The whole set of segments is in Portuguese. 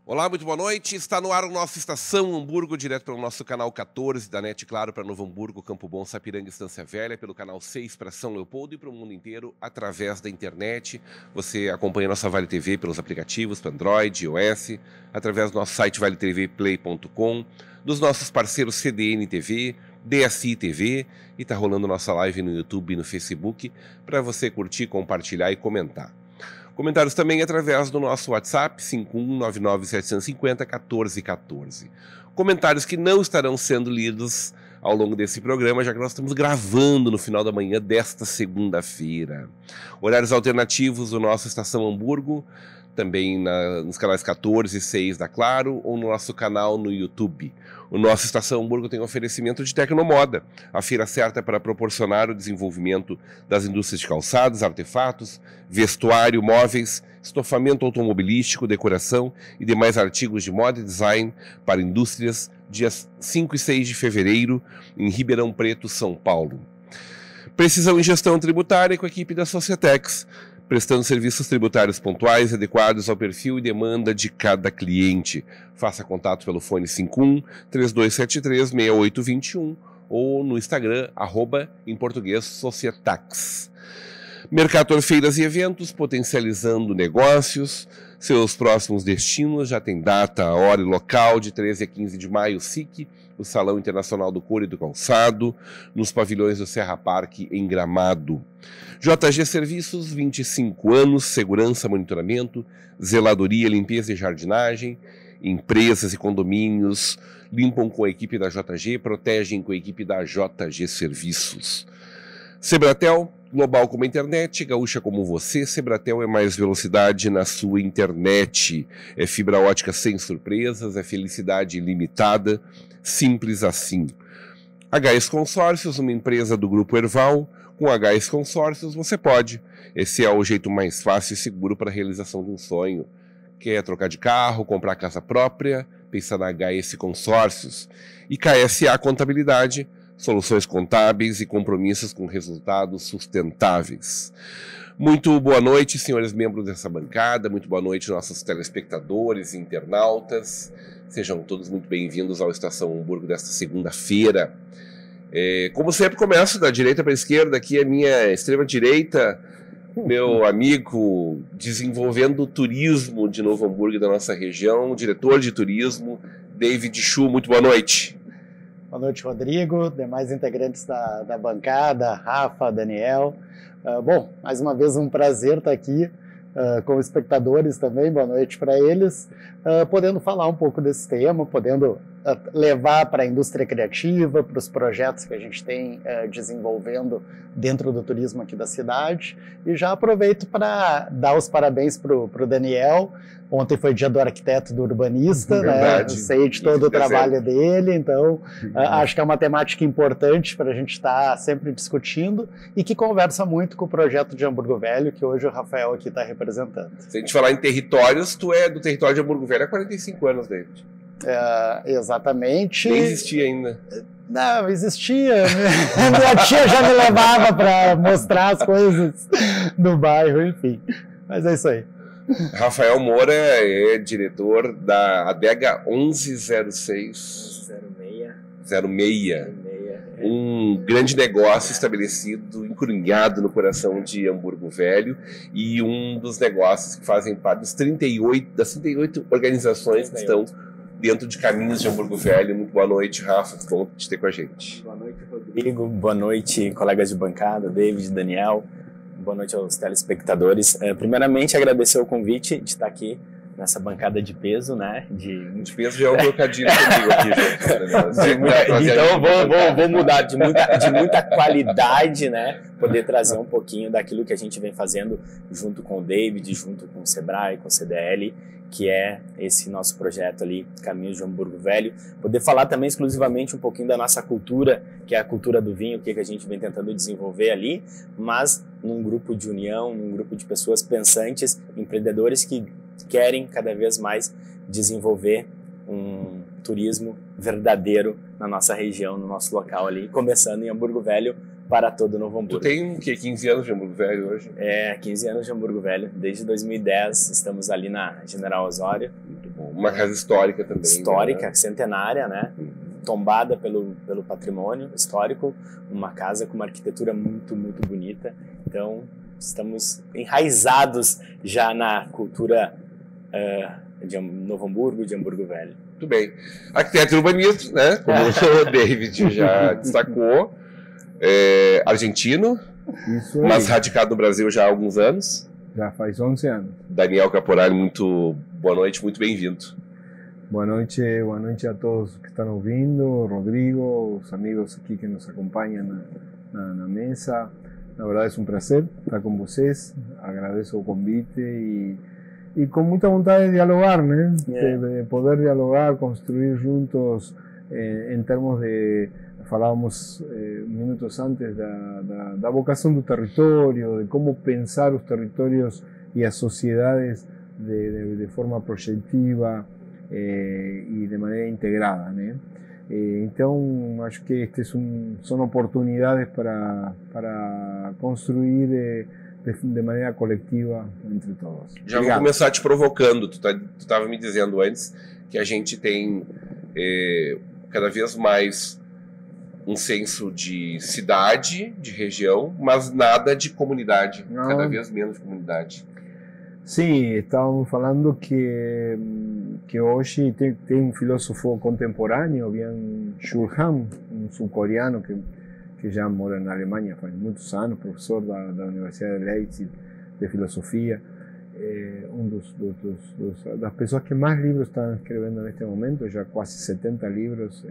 Olá, muito boa noite. Está no ar o nosso Estação Hamburgo, direto pelo nosso canal 14 da NET, claro, para Novo Hamburgo, Campo Bom, Sapiranga, Estância Velha, pelo canal 6 para São Leopoldo e para o mundo inteiro através da internet. Você acompanha nossa Vale TV pelos aplicativos para Android, iOS, através do nosso site valetvplay.com, dos nossos parceiros CDN TV, DSI TV, e está rolando nossa live no YouTube e no Facebook para você curtir, compartilhar e comentar. Comentários também através do nosso WhatsApp, 5199-750-1414. Comentários que não estarão sendo lidos ao longo desse programa, já que nós estamos gravando no final da manhã desta segunda-feira. Horários alternativos do nosso Estação Hamburgo, também nos canais 14 e 6 da Claro, ou no nosso canal no YouTube. O nosso Estação Hamburgo tem oferecimento de Tecnomoda, a feira certa para proporcionar o desenvolvimento das indústrias de calçados, artefatos, vestuário, móveis, estofamento automobilístico, decoração e demais artigos de moda e design para indústrias, dias 5 e 6 de fevereiro, em Ribeirão Preto, São Paulo. Precisão em gestão tributária com a equipe da Societex, prestando serviços tributários pontuais e adequados ao perfil e demanda de cada cliente. Faça contato pelo fone 51-3273-6821 ou no Instagram, em português, Societax. Mercator Feiras e Eventos, potencializando negócios. Seus próximos destinos já tem data, hora e local, de 13 a 15 de maio, SIC, o Salão Internacional do Couro e do Calçado, nos pavilhões do Serra Parque, em Gramado. JG Serviços, 25 anos, segurança, monitoramento, zeladoria, limpeza e jardinagem. Empresas e condomínios limpam com a equipe da JG, protegem com a equipe da JG Serviços. Sebratel, global como a internet, gaúcha como você. Sebratel é mais velocidade na sua internet. É fibra ótica sem surpresas, é felicidade ilimitada, simples assim. HS Consórcios, uma empresa do Grupo Erval. Com HS Consórcios você pode. Esse é o jeito mais fácil e seguro para a realização de um sonho. Quer trocar de carro, comprar casa própria? Pensa na HS Consórcios. E KSA Contabilidade, soluções contábeis e compromissos com resultados sustentáveis. Muito boa noite, senhores membros dessa bancada, muito boa noite, nossos telespectadores e internautas. Sejam todos muito bem-vindos ao Estação Hamburgo desta segunda-feira. Como sempre, começo da direita para a esquerda, aqui a minha extrema-direita, meu amigo desenvolvendo o turismo de Novo Hamburgo e da nossa região, diretor de turismo, David Chu, muito boa noite. Boa noite, Rodrigo, demais integrantes da bancada, Rafa, Daniel. Bom, mais uma vez um prazer estar aqui com espectadores também, boa noite para eles, podendo falar um pouco desse tema, podendo levar para a indústria criativa, para os projetos que a gente tem desenvolvendo dentro do turismo aqui da cidade. E já aproveito para dar os parabéns para o Daniel. Ontem foi dia do arquiteto e do urbanista, né? Eu sei de todo o trabalho dele, então acho que é uma temática importante para a gente estar sempre discutindo e que conversa muito com o projeto de Hamburgo Velho, que hoje o Rafael aqui está representando. Se a gente falar em territórios, tu é do território de Hamburgo Velho há 45 anos, David. Exatamente. Nem existia ainda. Não, existia. Minha tia já me levava para mostrar as coisas do bairro, enfim. Mas é isso aí. Rafael Moura é diretor da Adega 1106 06. Um grande negócio estabelecido, encrunhado no coração de Hamburgo Velho, e um dos negócios que fazem parte das 38 organizações que estão dentro de Caminhos de Hamburgo Velho. Muito boa noite, Rafa, bom te ter com a gente. Boa noite, Rodrigo, boa noite, colegas de bancada, David, Daniel, boa noite aos telespectadores. Primeiramente, agradecer o convite de estar aqui nessa bancada de peso, né? De peso já é um trocadilho comigo aqui, gente. Então vou mudar de muita qualidade, né? Poder trazer um pouquinho daquilo que a gente vem fazendo junto com o David, junto com o Sebrae, com o CDL, que é esse nosso projeto ali, Caminhos de Hamburgo Velho. Poder falar também exclusivamente um pouquinho da nossa cultura, que é a cultura do vinho, o que a gente vem tentando desenvolver ali, mas num grupo de união, num grupo de pessoas pensantes, empreendedores que querem cada vez mais desenvolver um turismo verdadeiro na nossa região, no nosso local ali, começando em Hamburgo Velho para todo Novo Hamburgo. Tu tem o quê? 15 anos de Hamburgo Velho hoje? 15 anos de Hamburgo Velho. Desde 2010 estamos ali na General Osório. Muito bom. uma casa histórica também. Histórica, né? Centenária, né? Tombada pelo patrimônio histórico, uma casa com uma arquitetura muito, muito bonita. Então, estamos enraizados já na cultura de Novo Hamburgo, de Hamburgo Velho. Muito bem. Arquiteto e urbanista, né? Como o David já destacou. Argentino, Isso aí. mas radicado no Brasil já há alguns anos. Já faz 11 anos. Daniel Caporali, muito boa noite, muito bem-vindo. Boa noite a todos que estão ouvindo, Rodrigo, os amigos aqui que nos acompanham na mesa. Na verdade é um prazer estar com vocês, agradeço o convite e com muita vontade de dialogar, né? De poder dialogar, construir juntos em termos de... Falávamos minutos antes da vocação do território, de como pensar os territórios e as sociedades de forma projetiva e de maneira integrada, né? Então, acho que estas são oportunidades para construir de maneira coletiva entre todos. Já vou começar te provocando. Tu estava me dizendo antes que a gente tem cada vez mais um senso de cidade, de região, mas nada de comunidade, cada vez menos de comunidade. Sim, estávamos falando que hoje tem um filósofo contemporâneo, Byung-Chul Han, um sul-coreano que já mora na Alemanha faz muitos anos, professor da Universidade de Leipzig de filosofia, das pessoas que mais livros estão escrevendo neste momento, já quase 70 livros,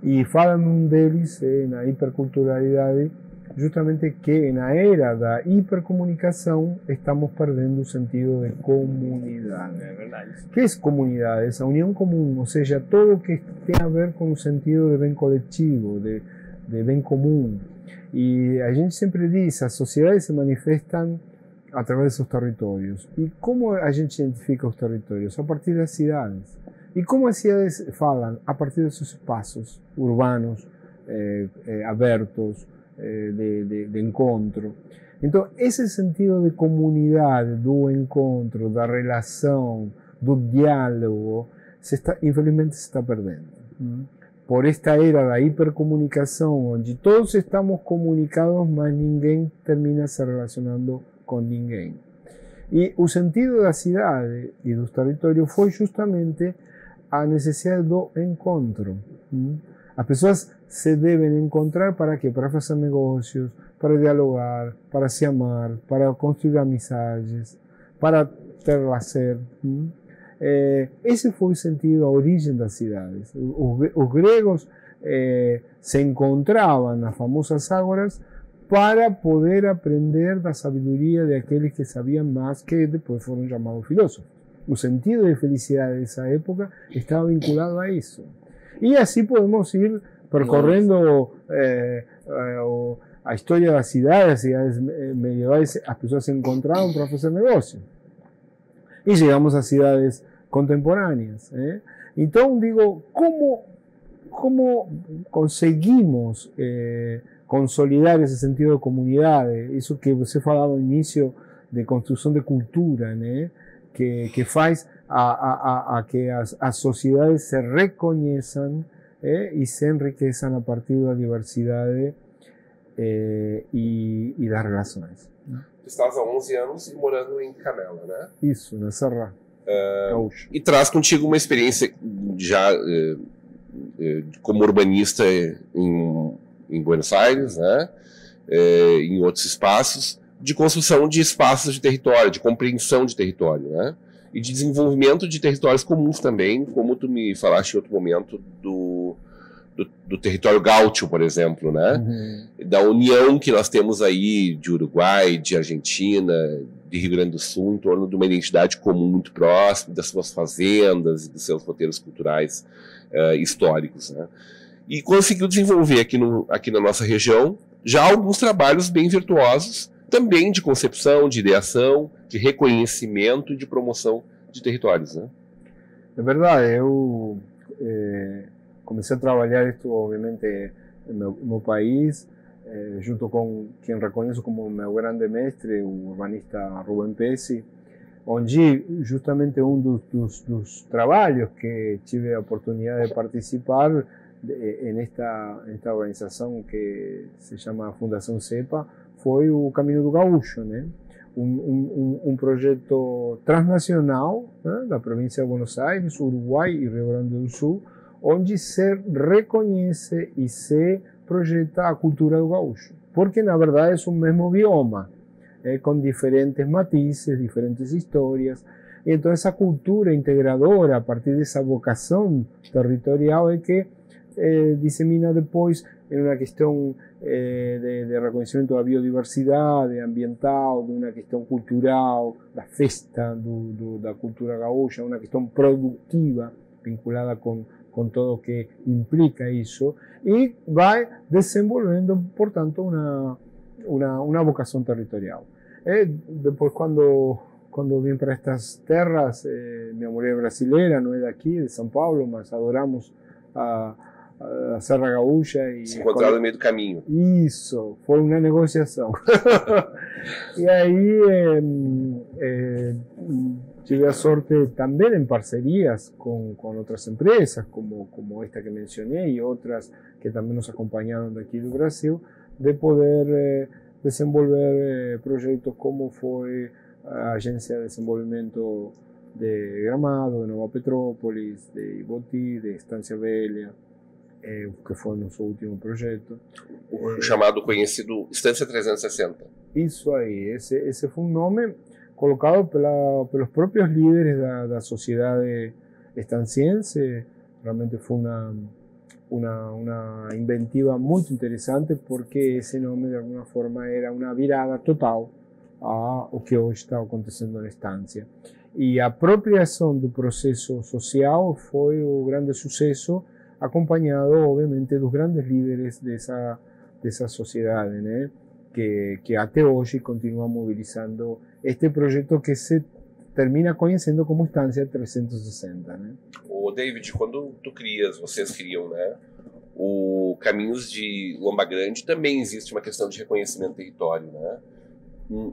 e fala num deles, na hiperculturalidade, justamente que na era da hipercomunicação estamos perdendo o sentido de comunidade. É verdade. O que é comunidade? Essa união comum, ou seja, todo o que tem a ver com o sentido de bem coletivo, de bem comum. E a gente sempre diz, as sociedades se manifestam através dos territórios. E como a gente identifica os territórios? A partir das cidades. E como as cidades falam? A partir desses espaços urbanos, abertos, de encontro. Então, esse sentido de comunidade, do encontro, da relação, do diálogo, infelizmente se está perdendo. Por esta era da hipercomunicação, onde todos estamos comunicados, mas ninguém termina se relacionando com ninguém. E o sentido da cidade e dos territórios foi justamente a necessidade do encontro. As pessoas se devem encontrar para quê? Para fazer negócios, para dialogar, para se amar, para construir amizades, para ter lazer. Esse foi o sentido, a origem das cidades. Os gregos se encontravam nas famosas ágoras para poder aprender da sabedoria de aqueles que sabiam mais, que depois foram chamados filósofos. O sentido de felicidade dessa época estava vinculado a isso. E assim podemos ir percorrendo a história das cidades medievais, as pessoas se encontravam para fazer negócio. E chegamos às cidades contemporâneas. Então, digo, como conseguimos consolidar esse sentido de comunidade? Isso que você falava no início de construção de cultura, né? Que faz a que as sociedades se reconheçam e se enriqueçam a partir da diversidade e das relações. Tu estás há 11 anos morando em Canela, né? Isso, na Serra Gaúcha. E traz contigo uma experiência já como urbanista em Buenos Aires, né? Em outros espaços, de construção de espaços de território, de compreensão de território, né? E de desenvolvimento de territórios comuns também, como tu me falaste em outro momento do território gaúcho, por exemplo, né? Da união que nós temos aí de Uruguai, de Argentina, de Rio Grande do Sul, em torno de uma identidade comum muito próxima, das suas fazendas e dos seus roteiros culturais históricos, né? E conseguiu desenvolver aqui na nossa região já alguns trabalhos bem virtuosos, também de concepção, de ideação, de reconhecimento e de promoção de territórios, né? É verdade, eu comecei a trabalhar isso, obviamente, no meu país, junto com quem reconheço como meu grande mestre, o urbanista Rubem Pesci, onde justamente dos trabalhos que tive a oportunidade de participar nesta organização que se chama Fundação CEPA foi o Caminho do Gaúcho, né? Um projeto transnacional, né, da província de Buenos Aires, Uruguai e Rio Grande do Sul, onde se reconhece e se projeta a cultura do gaúcho, porque na verdade é um mesmo bioma, com diferentes matizes, diferentes histórias. Então essa cultura integradora, a partir dessa vocação territorial, é que dissemina depois em uma questão de reconhecimento da biodiversidade ambiental, de uma questão cultural, da festa da cultura gaúcha, uma questão produtiva vinculada com todo o que implica isso, e vai desenvolvendo, portanto, uma vocação territorial. Depois, quando vim para estas terras, minha mulher é brasileira, não é daqui, de São Paulo, mas adoramos a Serra Gaúcha. E se encontraram no meio do caminho. Isso, foi uma negociação. E aí tive a sorte também em parcerias com outras empresas, como esta que mencionei e outras que também nos acompanharam daqui do Brasil, de poder desenvolver projetos como foi a Agência de Desenvolvimento de Gramado, de Nova Petrópolis, de Iboti, de Estância Velha, que foi nosso último projeto. O chamado, conhecido Estância 360. Isso aí, esse foi um nome colocado pelos próprios líderes da sociedade estanciense. Realmente foi uma inventiva muito interessante, porque esse nome de alguma forma era uma virada total ao que hoje está acontecendo na estância. E a apropriação do processo social foi o grande sucesso, acompanhado, obviamente, dos grandes líderes dessa sociedade, né? Que até hoje continua mobilizando este projeto que se termina conhecendo como Estância 360, né? O David, quando vocês criam, né, o Caminhos de Lomba Grande, também existe uma questão de reconhecimento do território, né?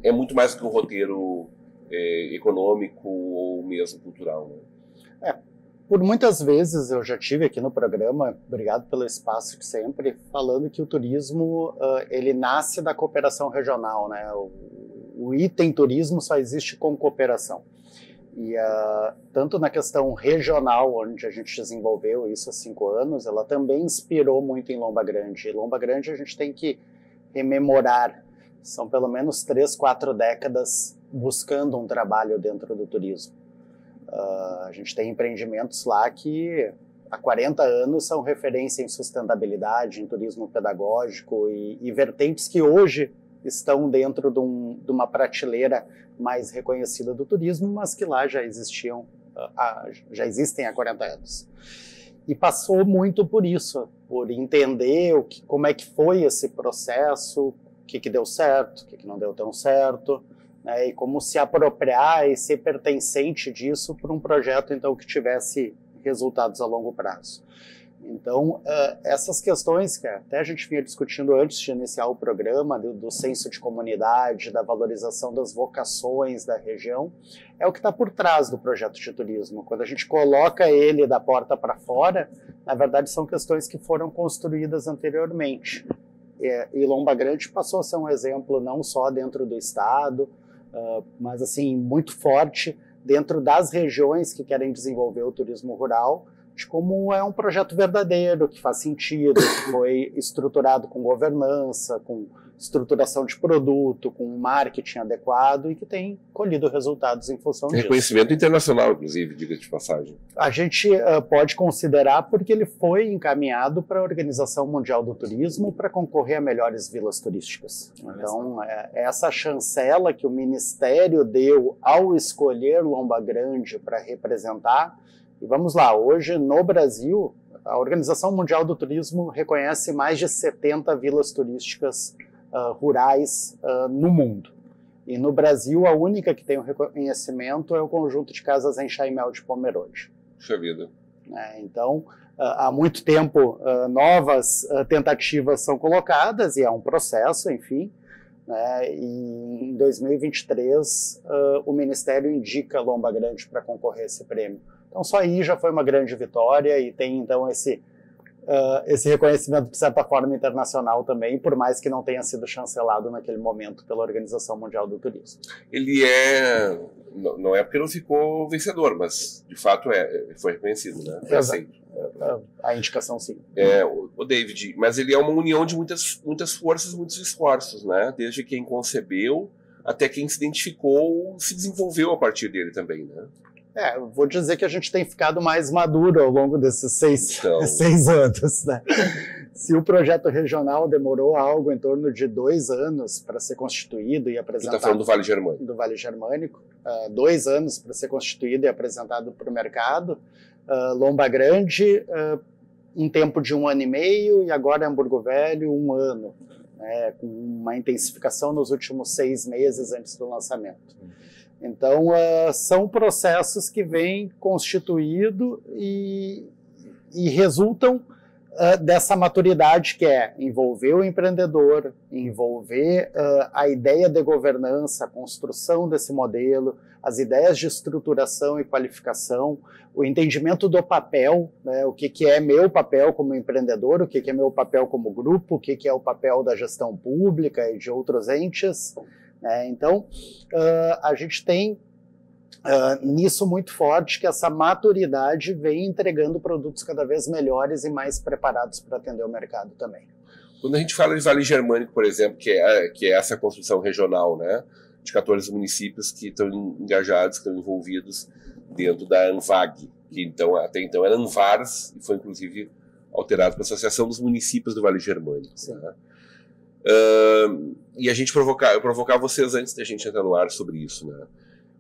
É muito mais do que um roteiro econômico ou mesmo cultural, né? Por muitas vezes eu já tive aqui no programa, obrigado pelo espaço de sempre, falando que o turismo ele nasce da cooperação regional, né? O item turismo só existe com cooperação. E tanto na questão regional, onde a gente desenvolveu isso há 5 anos, ela também inspirou muito em Lomba Grande. E Lomba Grande a gente tem que rememorar, são pelo menos 3, 4 décadas buscando um trabalho dentro do turismo. A gente tem empreendimentos lá que há 40 anos são referência em sustentabilidade, em turismo pedagógico e vertentes que hoje estão dentro de uma prateleira mais reconhecida do turismo, mas que lá já existem há 40 anos. E passou muito por isso, por entender como é que foi esse processo, o que deu certo, o que não deu tão certo, né, e como se apropriar e ser pertencente disso para um projeto então que tivesse resultados a longo prazo. Então, essas questões que até a gente vinha discutindo antes de iniciar o programa, do senso de comunidade, da valorização das vocações da região, é o que está por trás do projeto de turismo. Quando a gente coloca ele da porta para fora, na verdade são questões que foram construídas anteriormente. E Lomba Grande passou a ser um exemplo não só dentro do estado, mas assim, muito forte dentro das regiões que querem desenvolver o turismo rural, de como é um projeto verdadeiro, que faz sentido, que foi estruturado com governança, com estruturação de produto, com um marketing adequado e que tem colhido resultados em função disso. Reconhecimento internacional, inclusive, diga de passagem. A gente pode considerar porque ele foi encaminhado para a Organização Mundial do Turismo para concorrer a melhores vilas turísticas. Então, essa chancela que o Ministério deu ao escolher Lomba Grande para representar. E vamos lá, hoje no Brasil, a Organização Mundial do Turismo reconhece mais de 70 vilas turísticas rurais no mundo. E no Brasil, a única que tem o reconhecimento é o conjunto de casas em Chaimel de Pomerode. Puxa vida. Então, há muito tempo, novas tentativas são colocadas e há um processo, enfim, né, e em 2023 o Ministério indica Lomba Grande para concorrer a esse prêmio. Então só aí já foi uma grande vitória e tem então esse reconhecimento de certa forma internacional também, por mais que não tenha sido chancelado naquele momento pela Organização Mundial do Turismo. Ele não é porque não ficou vencedor, mas de fato foi reconhecido, né? Foi aceito. A indicação, sim. O David, mas ele é uma união de muitas forças, muitos esforços, né? Desde quem concebeu até quem se identificou, se desenvolveu a partir dele também, né? Vou dizer que a gente tem ficado mais maduro ao longo desses 6 anos, né? Se o projeto regional demorou algo em torno de 2 anos para ser constituído e apresentado... Você está falando do Vale Germânico. Do Vale Germânico. 2 anos para ser constituído e apresentado para o mercado. Lomba Grande, um tempo de 1 ano e meio, e agora Hamburgo Velho, 1 ano. Né, com uma intensificação nos últimos 6 meses antes do lançamento. Então, são processos que vêm constituído e resultam dessa maturidade que é envolver o empreendedor, envolver a ideia de governança, a construção desse modelo, as ideias de estruturação e qualificação, o entendimento do papel, né, o que é meu papel como empreendedor, o que é meu papel como grupo, o que é o papel da gestão pública e de outros entes. Então, a gente tem nisso muito forte que essa maturidade vem entregando produtos cada vez melhores e mais preparados para atender o mercado também. Quando a gente fala de Vale Germânico, por exemplo, que é essa construção regional, né, de 14 municípios que estão engajados, que estão envolvidos dentro da ANVAG, que até então era ANVARS e foi inclusive alterado para a Associação dos Municípios do Vale Germânico. Né? E a gente provocar vocês antes da gente entrar no ar sobre isso, né?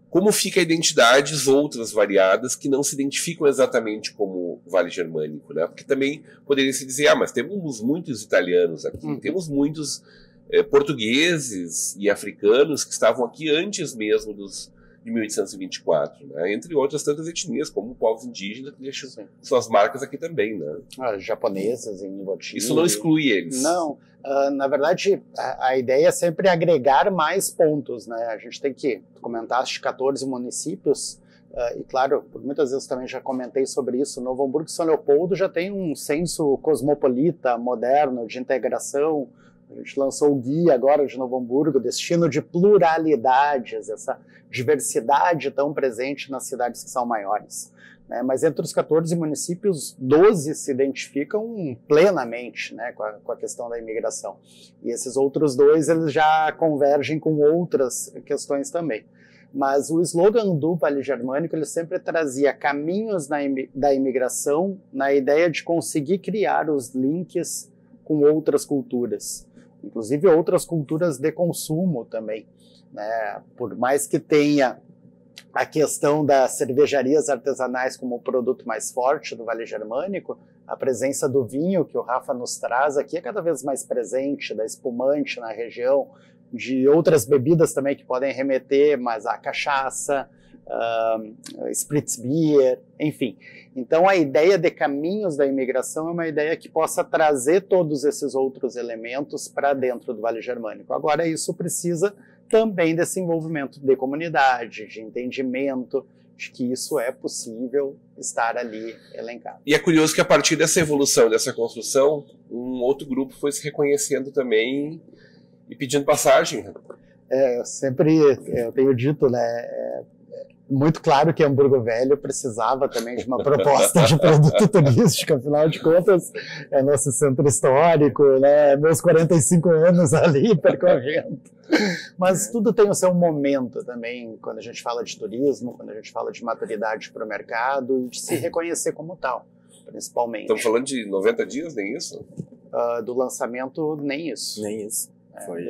Como fica identidades outras variadas que não se identificam exatamente como Vale Germânico, né? Porque também poderia se dizer, mas temos muitos italianos aqui, temos muitos portugueses e africanos que estavam aqui antes mesmo de 1824, né? Entre outras tantas etnias, como povos indígenas que deixam suas marcas aqui também, né? Japoneses em Indochina. Isso não exclui eles. Não, na verdade a ideia é sempre agregar mais pontos, né? A gente tem que, tu comentaste 14 municípios, e claro, por muitas vezes também já comentei sobre isso, Novo Hamburgo e São Leopoldo já tem um senso cosmopolita, moderno, de integração. A gente lançou o guia agora de Novo Hamburgo, destino de pluralidades, essa diversidade tão presente nas cidades que são maiores. Né? Mas entre os 14 municípios, 12 se identificam plenamente, né, com a questão da imigração. E esses outros 2 eles já convergem com outras questões também. Mas o slogan do Vale Germânico ele sempre trazia caminhos da imigração na ideia de conseguir criar os links com outras culturas. Inclusive outras culturas de consumo também, né? Por mais que tenha a questão das cervejarias artesanais como o produto mais forte do Vale Germânico, a presença do vinho que o Rafa nos traz aqui é cada vez mais presente, da espumante na região, de outras bebidas também que podem remeter mais à cachaça, spritz beer, enfim. Então a ideia de caminhos da imigração é uma ideia que possa trazer todos esses outros elementos para dentro do Vale Germânico. Agora isso precisa também desse envolvimento de comunidade, de entendimento de que isso é possível estar ali elencado. E é curioso que a partir dessa evolução, dessa construção, um outro grupo foi se reconhecendo também e pedindo passagem. Eu tenho dito, né, muito claro que Hamburgo Velho precisava também de uma proposta de produto turístico, afinal de contas é nosso centro histórico, né, meus 45 anos ali percorrendo. Mas tudo tem o seu momento também, quando a gente fala de turismo, quando a gente fala de maturidade para o mercado e de se reconhecer como tal, principalmente. Estamos falando de 90 dias, nem isso? Do lançamento, nem isso. Nem isso. Foi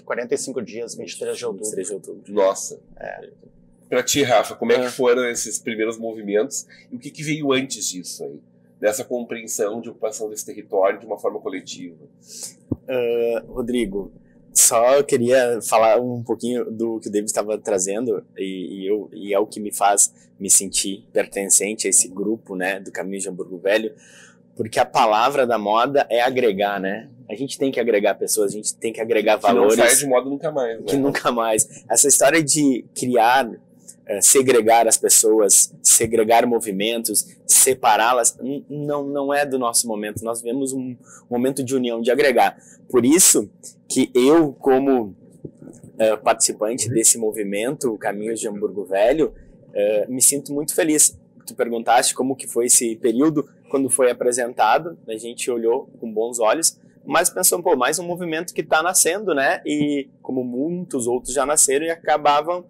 45 dias, 23 de outubro. 23 de outubro. Nossa. Para ti, Rafa, como é que foram esses primeiros movimentos e o que veio antes disso aí? Dessa compreensão de ocupação desse território de uma forma coletiva? Rodrigo, só queria falar um pouquinho do que o David estava trazendo e é o que me faz me sentir pertencente a esse grupo, né, do Caminho de Hamburgo Velho, porque a palavra da moda é agregar, né? A gente tem que agregar pessoas, a gente tem que agregar valores. Que não sai de moda nunca mais. Né? Que nunca mais. Essa história de criar, segregar as pessoas, segregar movimentos, separá-las, não é do nosso momento. Nós vivemos um momento de união, de agregar. Por isso que eu, como participante desse movimento, Caminhos de Hamburgo Velho, me sinto muito feliz. Tu perguntaste como que foi esse período quando foi apresentado, a gente olhou com bons olhos, mas pensou, pô, mais um movimento que está nascendo, né? E como muitos outros já nasceram e acabavam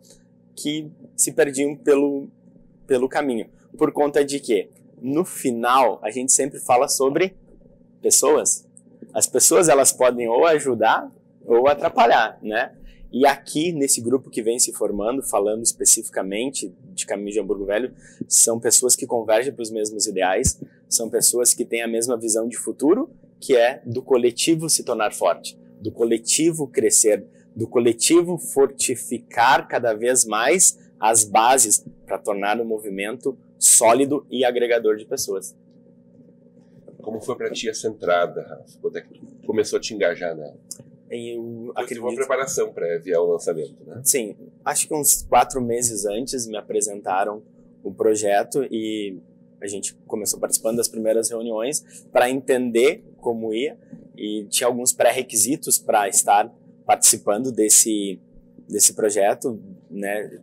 que se perdiam pelo caminho. Por conta de que, no final, a gente sempre fala sobre pessoas. As pessoas, elas podem ou ajudar ou atrapalhar, né? E aqui, nesse grupo que vem se formando, falando especificamente de Caminhos de Hamburgo Velho, são pessoas que convergem para os mesmos ideais, são pessoas que têm a mesma visão de futuro, que é do coletivo se tornar forte, do coletivo crescer, do coletivo fortificar cada vez mais as bases para tornar o movimento sólido e agregador de pessoas. Como foi para ti essa entrada, Rafa? Quando é que tu começou a te engajar nela? Eu acredito... uma preparação prévia ao lançamento, né? Sim, acho que uns 4 meses antes me apresentaram o projeto e a gente começou participando das primeiras reuniões para entender como ia, e tinha alguns pré-requisitos para estar participando desse projeto, né?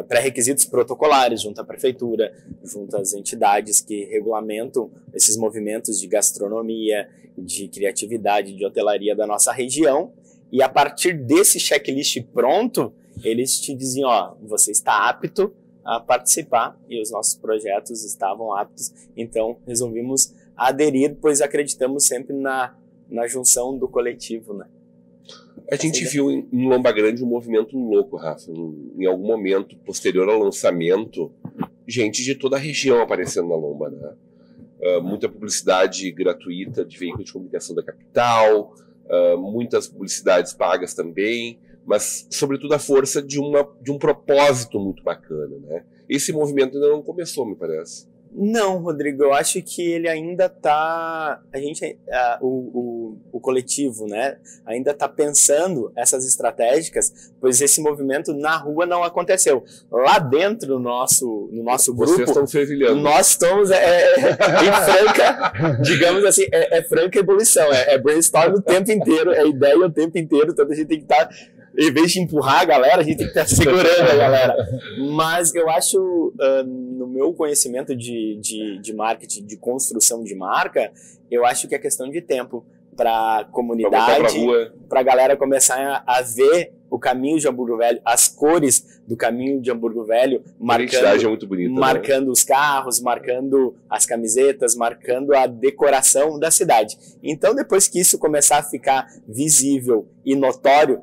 Pré-requisitos protocolares junto à prefeitura, junto às entidades que regulamentam esses movimentos de gastronomia, de criatividade, de hotelaria da nossa região, e a partir desse checklist pronto, eles te diziam, ó, você está apto a participar, e os nossos projetos estavam aptos, então resolvimos aderir, pois acreditamos sempre na junção do coletivo, né? A gente viu em Lomba Grande um movimento louco, Rafa. Em algum momento posterior ao lançamento, gente de toda a região aparecendo na Lomba, né? Muita publicidade gratuita de veículos de comunicação da capital, muitas publicidades pagas também, mas sobretudo a força de um propósito muito bacana, né? Esse movimento ainda não começou, me parece. Não, Rodrigo, eu acho que ele ainda está, o coletivo, né, ainda está pensando essas estratégicas, pois esse movimento na rua não aconteceu. Lá dentro no nosso grupo, vocês estão fervilhando. Nós estamos em franca, digamos assim, franca ebulição, é brainstorm o tempo inteiro, é ideia o tempo inteiro, então a gente tem que estar... Em vez de empurrar a galera, a gente tem que estar segurando a galera. Mas eu acho, no meu conhecimento de marketing, de construção de marca, eu acho que é questão de tempo para a comunidade, para a galera começar a ver o Caminho de Hamburgo Velho, as cores do Caminho de Hamburgo Velho, marcando, é muito bonita, marcando, né? Os carros, marcando as camisetas, marcando a decoração da cidade. Então, depois que isso começar a ficar visível e notório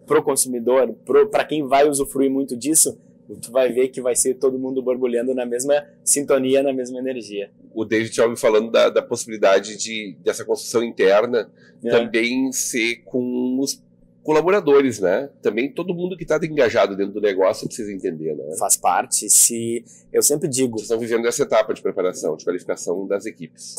pro consumidor, para quem vai usufruir muito disso, tu vai ver que vai ser todo mundo borbulhando na mesma sintonia, na mesma energia. O David estava me falando da possibilidade dessa construção interna também ser com os colaboradores, né? Também todo mundo que está engajado dentro do negócio precisa entender, né? Faz parte. Eu sempre digo... Vocês estão vivendo essa etapa de preparação, de qualificação das equipes.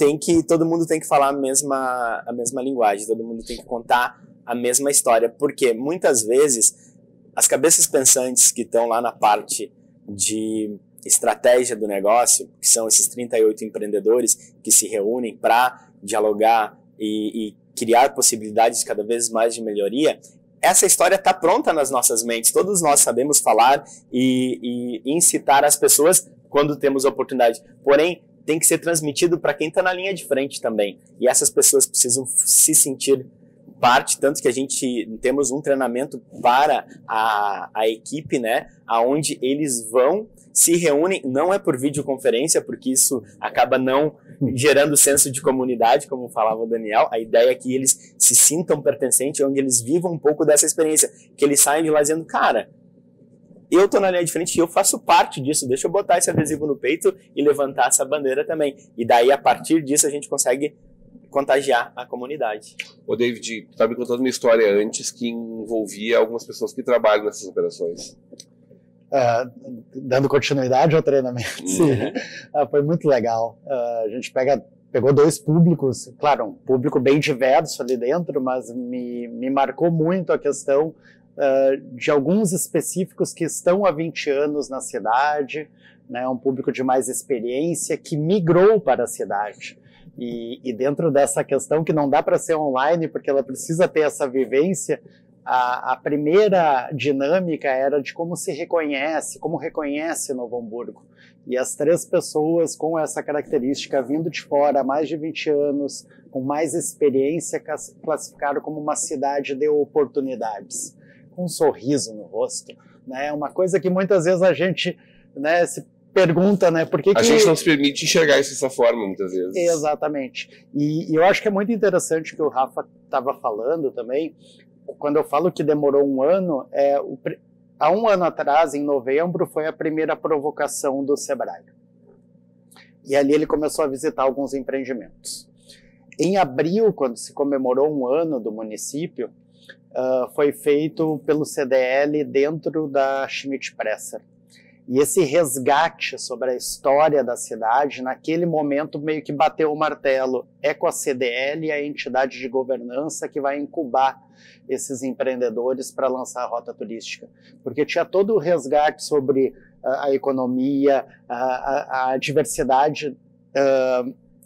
Todo mundo tem que falar a mesma linguagem, todo mundo tem que contar a mesma história, porque muitas vezes as cabeças pensantes que estão lá na parte de estratégia do negócio, que são esses 38 empreendedores que se reúnem para dialogar e criar possibilidades cada vez mais de melhoria, essa história está pronta nas nossas mentes, todos nós sabemos falar e incitar as pessoas quando temos oportunidade, porém tem que ser transmitido para quem está na linha de frente também, e essas pessoas precisam se sentir parte, tanto que a gente temos um treinamento para a equipe, né, aonde eles vão, se reúnem, não é por videoconferência, porque isso acaba não gerando senso de comunidade, como falava o Daniel, a ideia é que eles se sintam pertencentes, onde eles vivam um pouco dessa experiência, que eles saem de lá dizendo, cara, eu tô na linha de frente e eu faço parte disso, deixa eu botar esse adesivo no peito e levantar essa bandeira também, e daí a partir disso a gente consegue contagiar a comunidade. Ô David, tu estava me contando uma história antes que envolvia algumas pessoas que trabalham nessas operações. Dando continuidade ao treinamento, foi muito legal. A gente pegou 2 públicos, claro, um público bem diverso ali dentro, mas me marcou muito a questão de alguns específicos que estão há 20 anos na cidade, né, um público de mais experiência que migrou para a cidade. E dentro dessa questão que não dá para ser online, porque ela precisa ter essa vivência, a primeira dinâmica era de como se reconhece, como reconhece Novo Hamburgo. E as 3 pessoas com essa característica, vindo de fora há mais de 20 anos, com mais experiência, classificaram como uma cidade de oportunidades, com um sorriso no rosto, né? Uma coisa que muitas vezes a gente, né, se pergunta, né, por que a gente não se permite enxergar isso dessa forma, muitas vezes. Exatamente. E eu acho que é muito interessante o que o Rafa estava falando também. Quando eu falo que demorou 1 ano, há 1 ano atrás, em novembro, foi a primeira provocação do Sebrae. E ali ele começou a visitar alguns empreendimentos. Em abril, quando se comemorou 1 ano do município, foi feito pelo CDL dentro da Schmidt-Presser. E esse resgate sobre a história da cidade, naquele momento meio que bateu o martelo. É com a CDL, a entidade de governança, que vai incubar esses empreendedores para lançar a rota turística. Porque tinha todo o resgate sobre a economia, a diversidade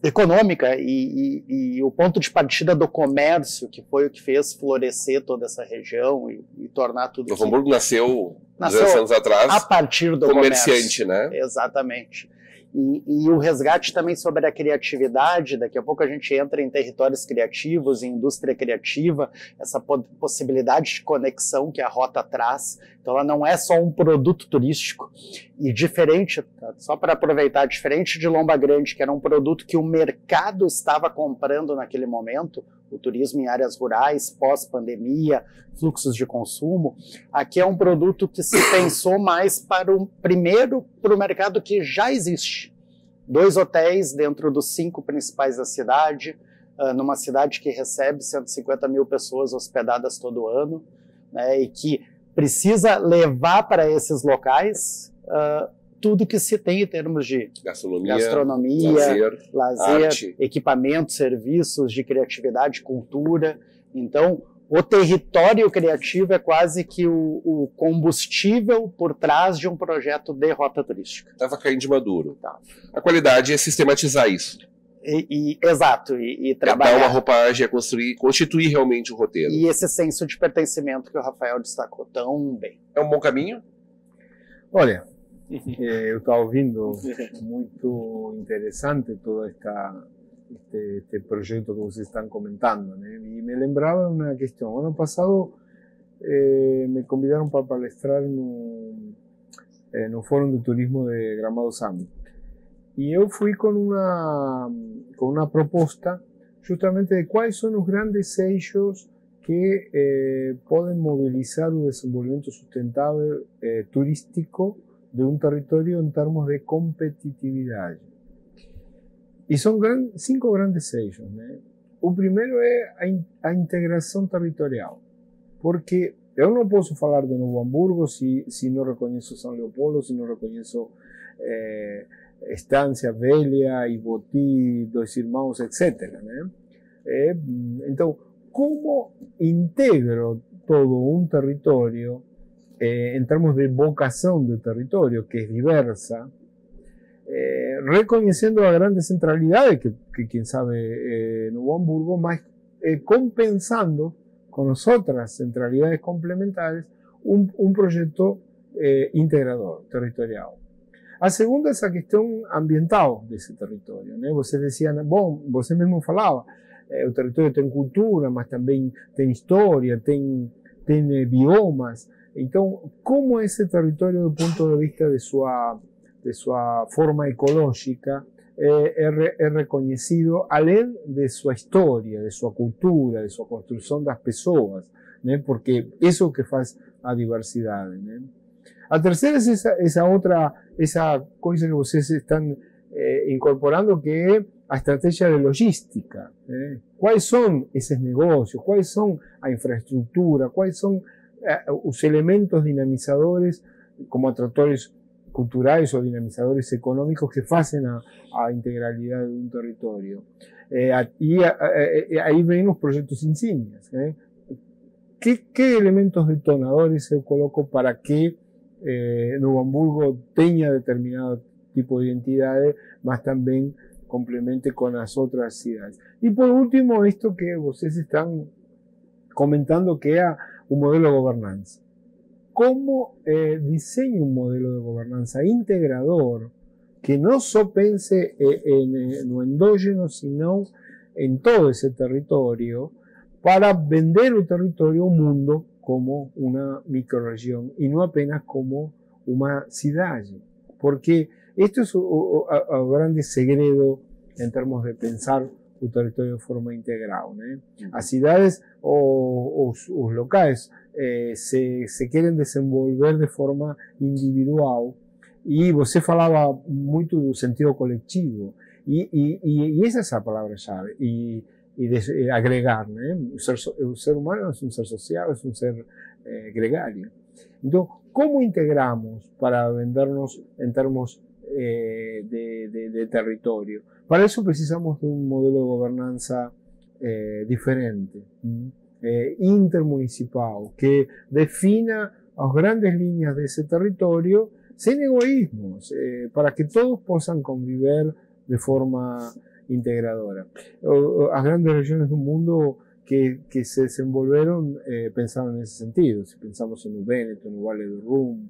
econômica e o ponto de partida do comércio, que foi o que fez florescer toda essa região e tornar tudo... Novo Hamburgo nasceu 200 anos atrás a partir do comerciante, comércio, né? Exatamente. E o resgate também sobre a criatividade, daqui a pouco a gente entra em territórios criativos, em indústria criativa, essa possibilidade de conexão que a rota traz. Então ela não é só um produto turístico. E diferente, só para aproveitar, diferente de Lomba Grande, que era um produto que o mercado estava comprando naquele momento, o turismo em áreas rurais, pós-pandemia, fluxos de consumo, aqui é um produto que se pensou mais para o mercado que já existe. 2 hotéis dentro dos 5 principais da cidade, numa cidade que recebe 150 mil pessoas hospedadas todo ano, né, e que precisa levar para esses locais tudo que se tem em termos de gastronomia, lazer, equipamentos, serviços de criatividade, cultura. Então, o território criativo é quase que o combustível por trás de um projeto de rota turística. Estava caindo de maduro. Tá. A qualidade é sistematizar isso. Exato, e trabalhar. Dar uma roupagem, constituir realmente o roteiro. E esse senso de pertencimento que o Rafael destacou tão bem. É um bom caminho? Olha, eu estava ouvindo, muito interessante todo este proyecto que ustedes están comentando, ¿no? Y me lembraba una cuestión. El año pasado me convidaron para palestrar en un foro de turismo de Gramado Summit. Y yo fui con una propuesta justamente de cuáles son los grandes eixos que pueden movilizar un desenvolvimiento sustentable turístico de un territorio en términos de competitividad. Y son 5 grandes eixos, né? O primeiro é a integração territorial, porque eu não posso falar de Novo Hamburgo se não reconheço São Leopoldo, se não reconheço Estância Velha, Iboti, Dois Irmãos, etc. Né? Então, como integro todo um território em termos de vocação do território, que é diversa, reconhecendo a grande centralidade que quem sabe Novo Hamburgo, mas compensando com as outras centralidades complementares um projeto integrador, territorial. A segunda é essa questão ambiental desse território, né? Você dizia, bom, você mesmo falava, o território tem cultura, mas também tem história, tem biomas. Então, como esse território, do ponto de vista de sua forma ecológica, é reconhecido, além de sua história, de sua cultura, de sua construção das pessoas, né? Porque isso é o que faz a diversidade, né? A terceira é essa coisa que vocês estão incorporando, que é a estratégia de logística, né? Quais são esses negócios, quais são a infraestrutura, quais são os elementos dinamizadores como atratores culturais ou dinamizadores econômicos que fazem a integralidade de um território. Aí vem os projetos insígnias. Né? Que elementos detonadores eu coloco para que Novo Hamburgo tenha determinado tipo de identidade, mas também complemente com as outras cidades? E por último, isto que vocês estão comentando, que é o modelo de governança. Como diseña un modelo de gobernanza integrador que no solo pense en lo endógeno, sino en todo ese territorio, para vender el territorio al mundo como una microrregión y no apenas como una ciudad. Porque esto es un grande segredo en términos de pensar o territorio de forma integral. Né? As cidades ou os locais se querem desenvolver de forma individual, e você falava muito do sentido coletivo, e essa é a palavra-chave, e agregar, né? O ser humano é um ser social, é um ser gregário. Então, como integramos para vendernos em termos de território? Para isso precisamos de um modelo de governança diferente, intermunicipal, que defina as grandes linhas desse território sem egoísmos, para que todos possam conviver de forma integradora. As grandes regiões do mundo que se desenvolveram pensaram nesse sentido. Se pensamos no Véneto, no Vale do Rum,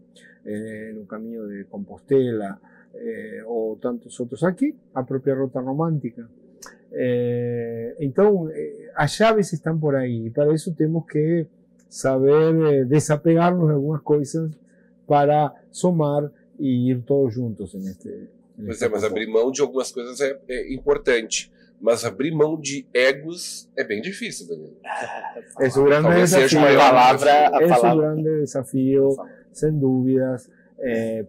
no Caminho de Compostela, ou tantos outros aqui, a própria Rota Romântica. Então, as chaves estão por aí, e para isso temos que saber desapegar-nos de algumas coisas para somar e ir todos juntos neste. Pois é, mas abrir mão de algumas coisas é importante, mas abrir mão de egos é bem difícil, Daniel. É um grande desafio. É um grande desafio, sem dúvidas.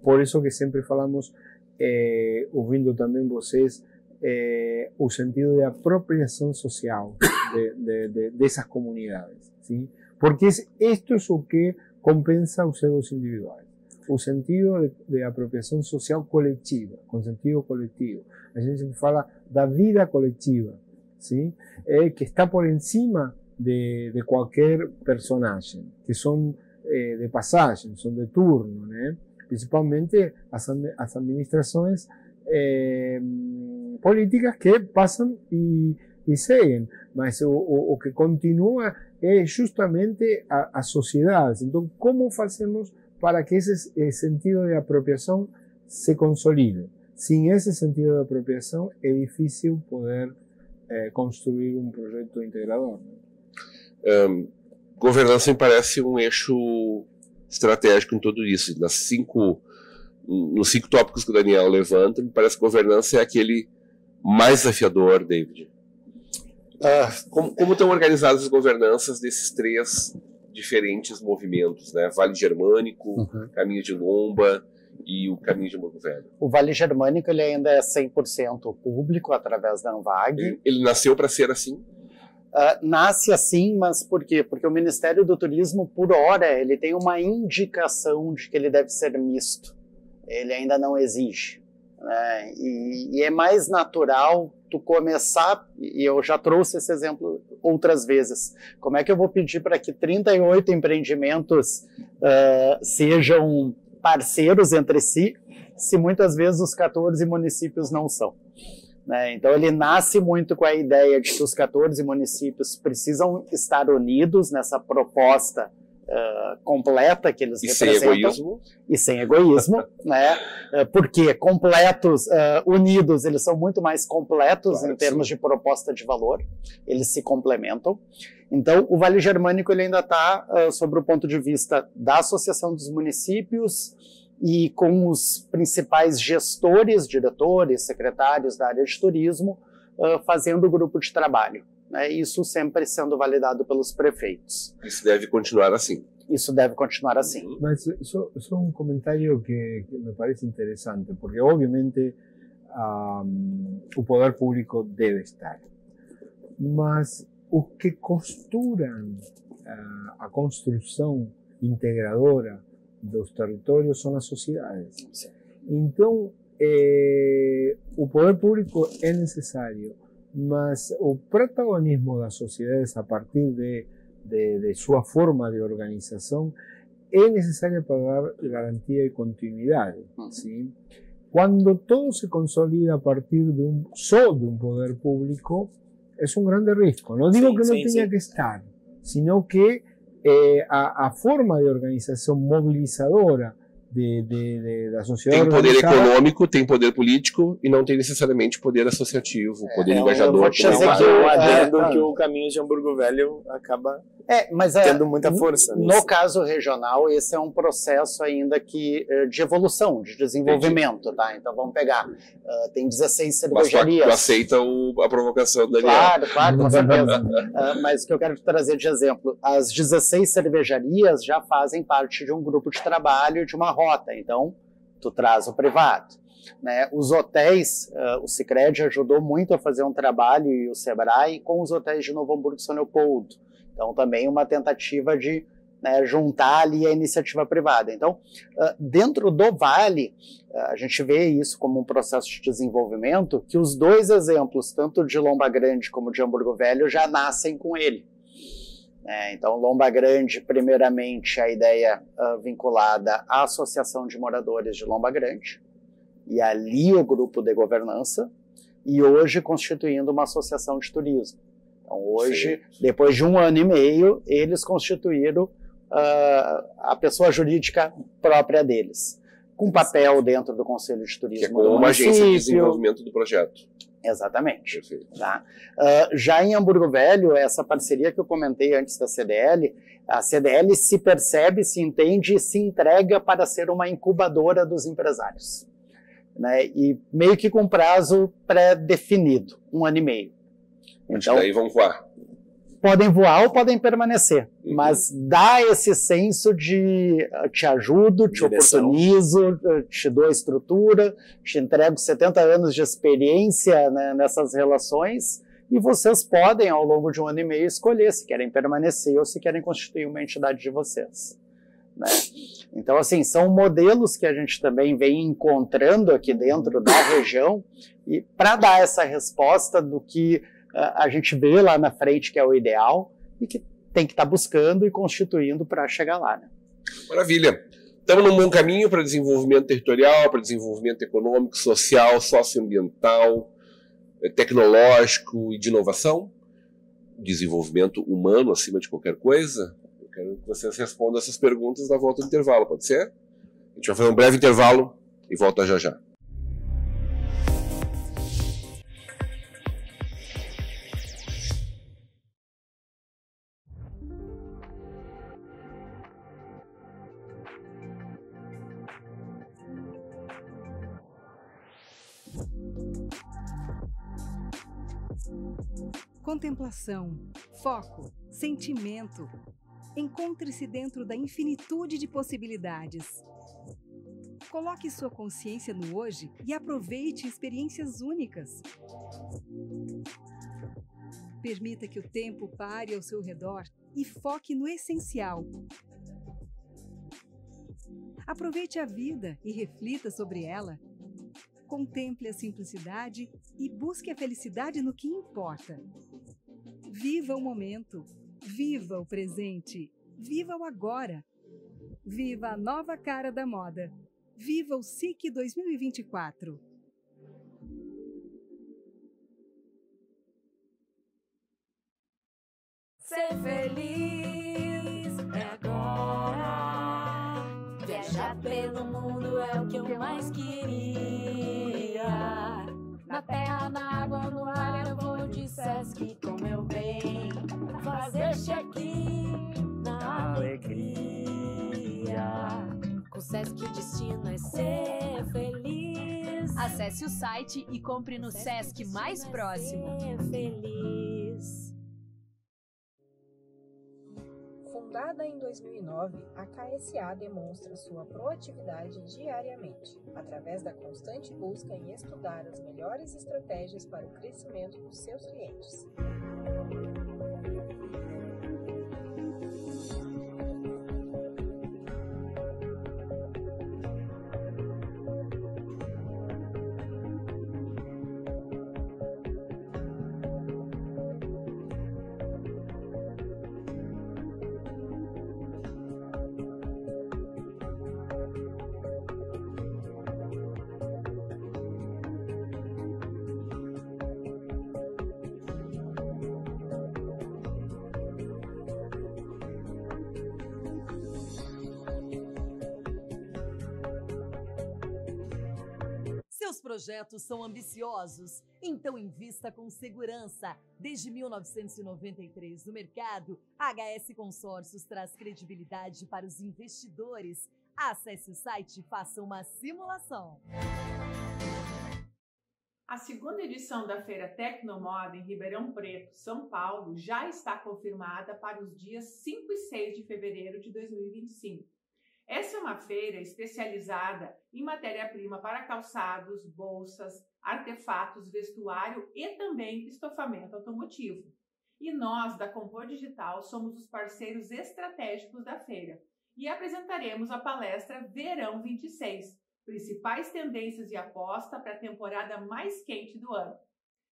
Por isso que sempre falamos, ouvindo também vocês, o sentido de apropriação social dessas comunidades, ¿sí? Porque isto é o que compensa os egos individuais. O sentido de apropriação social coletiva, com sentido coletivo. A gente sempre fala da vida coletiva, ¿sí? Que está por encima de qualquer personagem, que são de passagem, são de turno, né? Principalmente as administrações políticas que passam e seguem, mas o que continua é justamente as sociedades. Então, como fazemos para que esse sentido de apropriação se consolide? Sem esse sentido de apropriação, é difícil poder construir um projeto integrador. Governança me parece um eixo estratégico em tudo isso. Nos 5 tópicos que o Daniel levanta, me parece que governança é aquele mais desafiador, David. Como estão organizadas as governanças desses 3 diferentes movimentos, né? Vale Germânico, Caminho de Lomba e o Caminho de Hamburgo Velho. O Vale Germânico ele ainda é 100% público através da ANVAG. Ele nasceu para ser assim? Nasce assim, mas por quê? Porque o Ministério do Turismo, por hora, ele tem uma indicação de que ele deve ser misto. Ele ainda não exige. Né? E é mais natural tu começar, e eu já trouxe esse exemplo outras vezes, como é que eu vou pedir para que 38 empreendimentos sejam parceiros entre si, se muitas vezes os 14 municípios não são? Né? Então ele nasce muito com a ideia de que os 14 municípios precisam estar unidos nessa proposta completa que eles representam. Sem egoísmo, né? Porque completos, unidos, eles são muito mais completos, claro, em termos de proposta de valor, eles se complementam. Então o Vale Germânico ele ainda está sobre o ponto de vista da Associação dos Municípios e com os principais gestores, diretores, secretários da área de turismo, fazendo o grupo de trabalho. Isso sempre sendo validado pelos prefeitos. Isso deve continuar assim. Isso deve continuar assim. Mas só um comentário que me parece interessante, porque obviamente o poder público deve estar, mas os que costuram a construção integradora dos territórios são as sociedades. Então, o poder público é necessário, mas o protagonismo das sociedades a partir de sua forma de organização é necessário para dar garantia e continuidade. ¿Sí? Quando todo se consolida a partir só de um poder público, é um grande risco. Não digo que não tenha que estar, sino que a forma de organização mobilizadora da sociedade tem poder organizada, econômico, tem poder político e não tem necessariamente poder associativo, poder engajador. Eu vou te dizer que o Caminhos de Hamburgo Velho acaba tendo muita força nisso. No caso regional, esse é um processo ainda de evolução, de desenvolvimento, tá? Então vamos pegar, tem 16 cervejarias. Mas tu aceita a provocação, Daniel? Claro, com certeza. Mas o que eu quero te trazer de exemplo, as 16 cervejarias já fazem parte de um grupo de trabalho, de uma rota, então tu traz o privado. Né? Os hotéis, o Sicredi ajudou muito a fazer um trabalho, e o Sebrae, com os hotéis de Novo Hamburgo e São Leopoldo. Então, também uma tentativa de juntar ali a iniciativa privada. Então, dentro do Vale, a gente vê isso como um processo de desenvolvimento, que os dois exemplos, tanto de Lomba Grande como de Hamburgo Velho, já nascem com ele. Então, Lomba Grande, primeiramente, a ideia vinculada à Associação de Moradores de Lomba Grande, e ali o grupo de governança, e hoje constituindo uma associação de turismo. Então, hoje, depois de 1 ano e meio, eles constituíram a pessoa jurídica própria deles, com papel dentro do Conselho de Turismo. Que é como uma agência de desenvolvimento do projeto. Exatamente. Tá? Já em Hamburgo Velho, essa parceria que eu comentei antes da CDL, a CDL se percebe, se entende e se entrega para ser uma incubadora dos empresários. Né? E meio que com prazo pré-definido, 1 ano e meio. Então, daí vão voar. Podem voar ou podem permanecer, mas dá esse senso de te ajudo, te oportunizo, te dou estrutura, te entrego 70 anos de experiência, né, nessas relações, e vocês podem, ao longo de 1 ano e meio, escolher se querem permanecer ou se querem constituir uma entidade de vocês. Né? Então, assim, são modelos que a gente também vem encontrando aqui dentro da região, e para dar essa resposta do que a gente vê lá na frente que é o ideal e que tem que estar buscando e constituindo para chegar lá. Né? Maravilha. Estamos num bom caminho para desenvolvimento territorial, para desenvolvimento econômico, social, socioambiental, tecnológico e de inovação. Desenvolvimento humano acima de qualquer coisa. Eu quero que vocês respondam essas perguntas na volta do intervalo, pode ser? A gente vai fazer um breve intervalo e volta já já. Contemplação, foco, sentimento. Encontre-se dentro da infinitude de possibilidades. Coloque sua consciência no hoje e aproveite experiências únicas. Permita que o tempo pare ao seu redor e foque no essencial. Aproveite a vida e reflita sobre ela. Contemple a simplicidade e busque a felicidade no que importa. Viva o momento, viva o presente, viva o agora. Viva a nova cara da moda. Viva o SIC 2024. Ser feliz é agora. Viajar pelo mundo é o que eu mais queria. Na terra, na água, no ar, eu vou de Sesc com meu bem. Fazer check-in na alegria. Com Sesc o destino é ser feliz. Acesse o site e compre no Sesc mais próximo. Ser feliz. Fundada em 2009, a KSA demonstra sua proatividade diariamente, através da constante busca em estudar as melhores estratégias para o crescimento dos seus clientes. projetos são ambiciosos, então invista com segurança. Desde 1993 no mercado, a HS Consórcios traz credibilidade para os investidores. Acesse o site e faça uma simulação. A segunda edição da Feira Tecnomoda em Ribeirão Preto, São Paulo, já está confirmada para os dias 5 e 6 de fevereiro de 2025. Essa é uma feira especializada em matéria-prima para calçados, bolsas, artefatos, vestuário e também estofamento automotivo. E nós, da Compor Digital, somos os parceiros estratégicos da feira e apresentaremos a palestra Verão 26, principais tendências e aposta para a temporada mais quente do ano.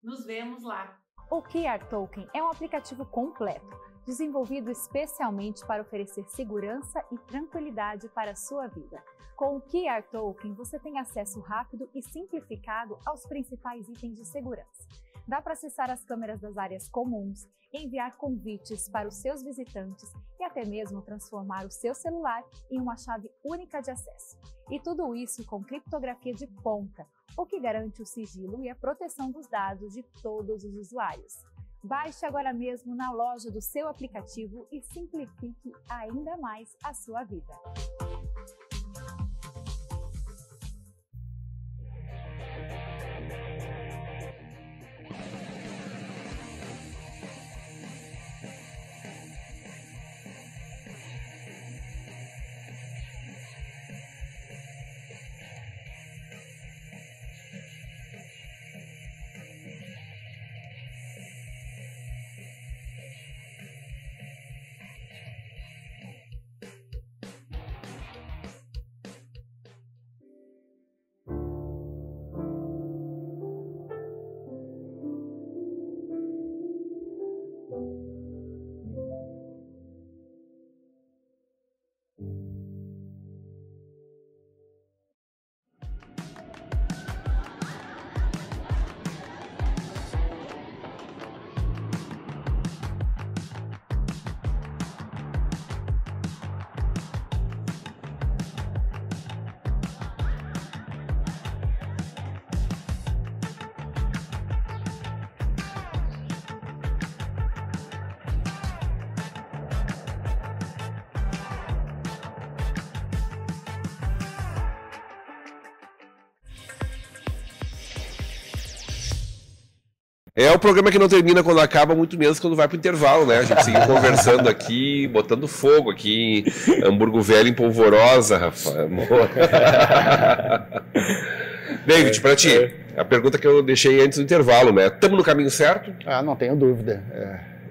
Nos vemos lá! O QR Token é um aplicativo completo, desenvolvido especialmente para oferecer segurança e tranquilidade para a sua vida. Com o QR Token, você tem acesso rápido e simplificado aos principais itens de segurança. Dá para acessar as câmeras das áreas comuns, enviar convites para os seus visitantes e até mesmo transformar o seu celular em uma chave única de acesso. E tudo isso com criptografia de ponta, o que garante o sigilo e a proteção dos dados de todos os usuários. Baixe agora mesmo na loja do seu aplicativo e simplifique ainda mais a sua vida. É o programa que não termina quando acaba, muito menos quando vai pro intervalo, né? A gente segue conversando aqui, botando fogo aqui, Hamburgo Velho em polvorosa, Rafa. David, para ti, a pergunta que eu deixei antes do intervalo, né? Estamos no caminho certo? Ah, não tenho dúvida.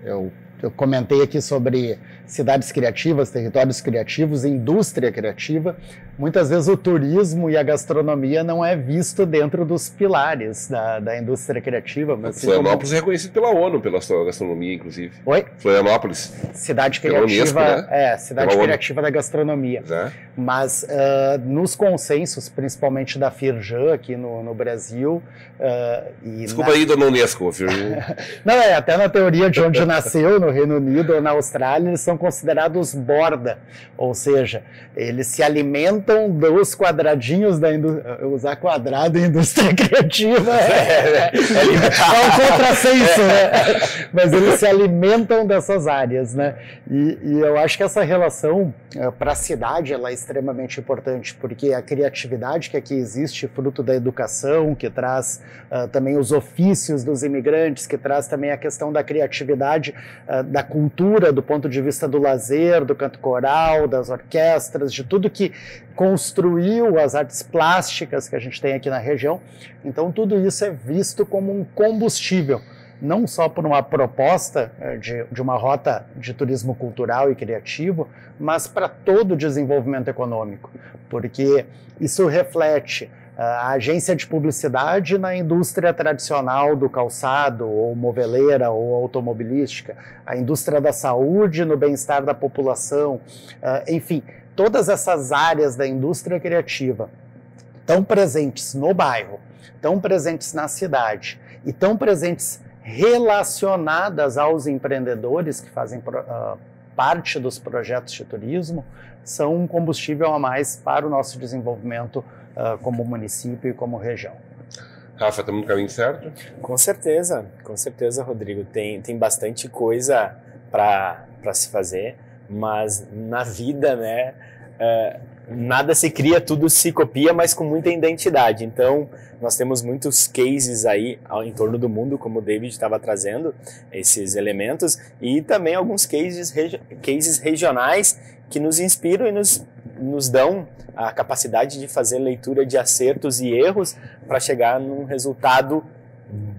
Eu comentei aqui sobre cidades criativas, territórios criativos, indústria criativa. Muitas vezes o turismo e a gastronomia não é visto dentro dos pilares da indústria criativa. Mas Florianópolis é reconhecido pela ONU, pela sua gastronomia, inclusive. Oi? Florianópolis. Cidade criativa, Unesco, né? Cidade criativa da gastronomia. É. Mas nos consensos, principalmente da Firjan aqui no Brasil... Desculpa aí, dona Unesco, Firjan. Não, até na teoria de onde nasceu, no Reino Unido ou na Austrália, eles são considerados borda, ou seja, eles se alimentam dos quadradinhos da indústria. Usar quadrado em indústria criativa é um contrassenso, né? Mas eles se alimentam dessas áreas, né? E eu acho que essa relação para a cidade ela é extremamente importante, porque a criatividade que aqui existe, fruto da educação, que traz também os ofícios dos imigrantes, que traz também a questão da criatividade, da cultura, do ponto de vista do lazer, do canto coral, das orquestras, de tudo que construiu as artes plásticas que a gente tem aqui na região. Então tudo isso é visto como um combustível, não só por uma proposta de uma rota de turismo cultural e criativo, mas para todo o desenvolvimento econômico, porque isso reflete a agência de publicidade na indústria tradicional do calçado, ou moveleira, ou automobilística, a indústria da saúde no bem-estar da população, enfim, todas essas áreas da indústria criativa tão presentes no bairro, tão presentes na cidade e tão presentes relacionadas aos empreendedores que fazem parte dos projetos de turismo, são um combustível a mais para o nosso desenvolvimento como município e como região. Rafa, estamos no caminho certo? Com certeza, Rodrigo. Tem bastante coisa para se fazer, mas na vida, né, nada se cria, tudo se copia, mas com muita identidade. Então, nós temos muitos cases aí em torno do mundo, como o David estava trazendo, esses elementos, e também alguns cases regionais que nos inspiram e nos dão a capacidade de fazer leitura de acertos e erros para chegar num resultado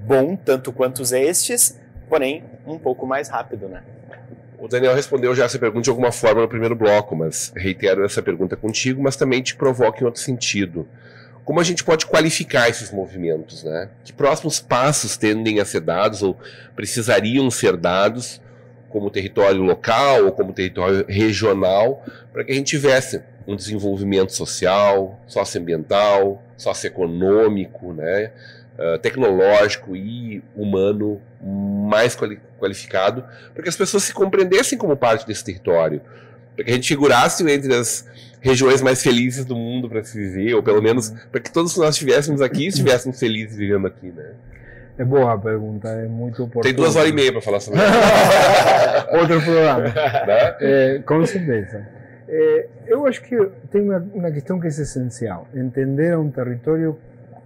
bom, tanto quanto estes, porém um pouco mais rápido, né? O Daniel respondeu já essa pergunta de alguma forma no primeiro bloco, mas reitero essa pergunta contigo, mas também te provoca em outro sentido. Como a gente pode qualificar esses movimentos, né? Que próximos passos tendem a ser dados ou precisariam ser dados como território local ou como território regional para que a gente tivesse um desenvolvimento social, socioambiental, socioeconômico, né? Tecnológico e humano mais qualificado, para que as pessoas se compreendessem como parte desse território, para que a gente figurasse entre as regiões mais felizes do mundo para se viver, ou pelo menos para que todos nós estivéssemos aqui e estivéssemos felizes vivendo aqui, né? É boa a pergunta, é muito oportuna. Tem 2 horas e meia para falar sobre isso. Outro programa. Com certeza. Eu acho que tem uma questão que é essencial, entender um território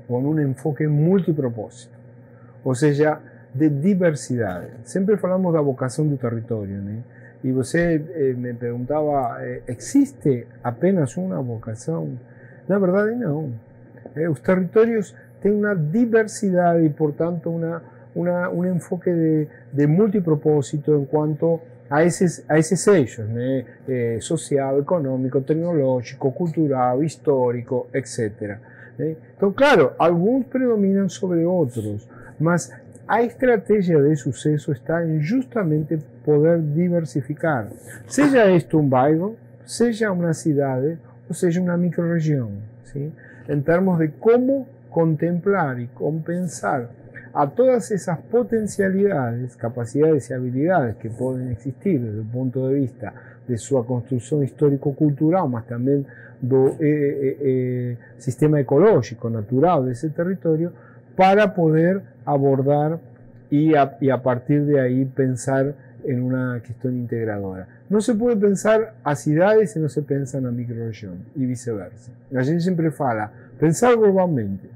com um enfoque multipropósito, ou seja, de diversidade. Sempre falamos da vocação do território, né? E você me perguntava, existe apenas uma vocação? Na verdade, não. Os territórios têm uma diversidade e, portanto, um enfoque de multipropósito em quanto a esses eixos, né? Social, econômico, tecnológico, cultural, histórico, etc. Então, claro, alguns predominam sobre outros, mas a estratégia de sucesso está em justamente poder diversificar, seja este um bairro, seja uma cidade, ou seja uma microrregião, ¿sí? Em termos de como contemplar e compensar a todas essas potencialidades, capacidades e habilidades que podem existir desde o ponto de vista de sua construção histórico-cultural, mas também do sistema ecológico natural desse território, para poder abordar y a partir de ahí pensar en una cuestión integradora. No se puede pensar a cidades si no se piensa na microrregião y viceversa. A gente sempre fala, pensar globalmente.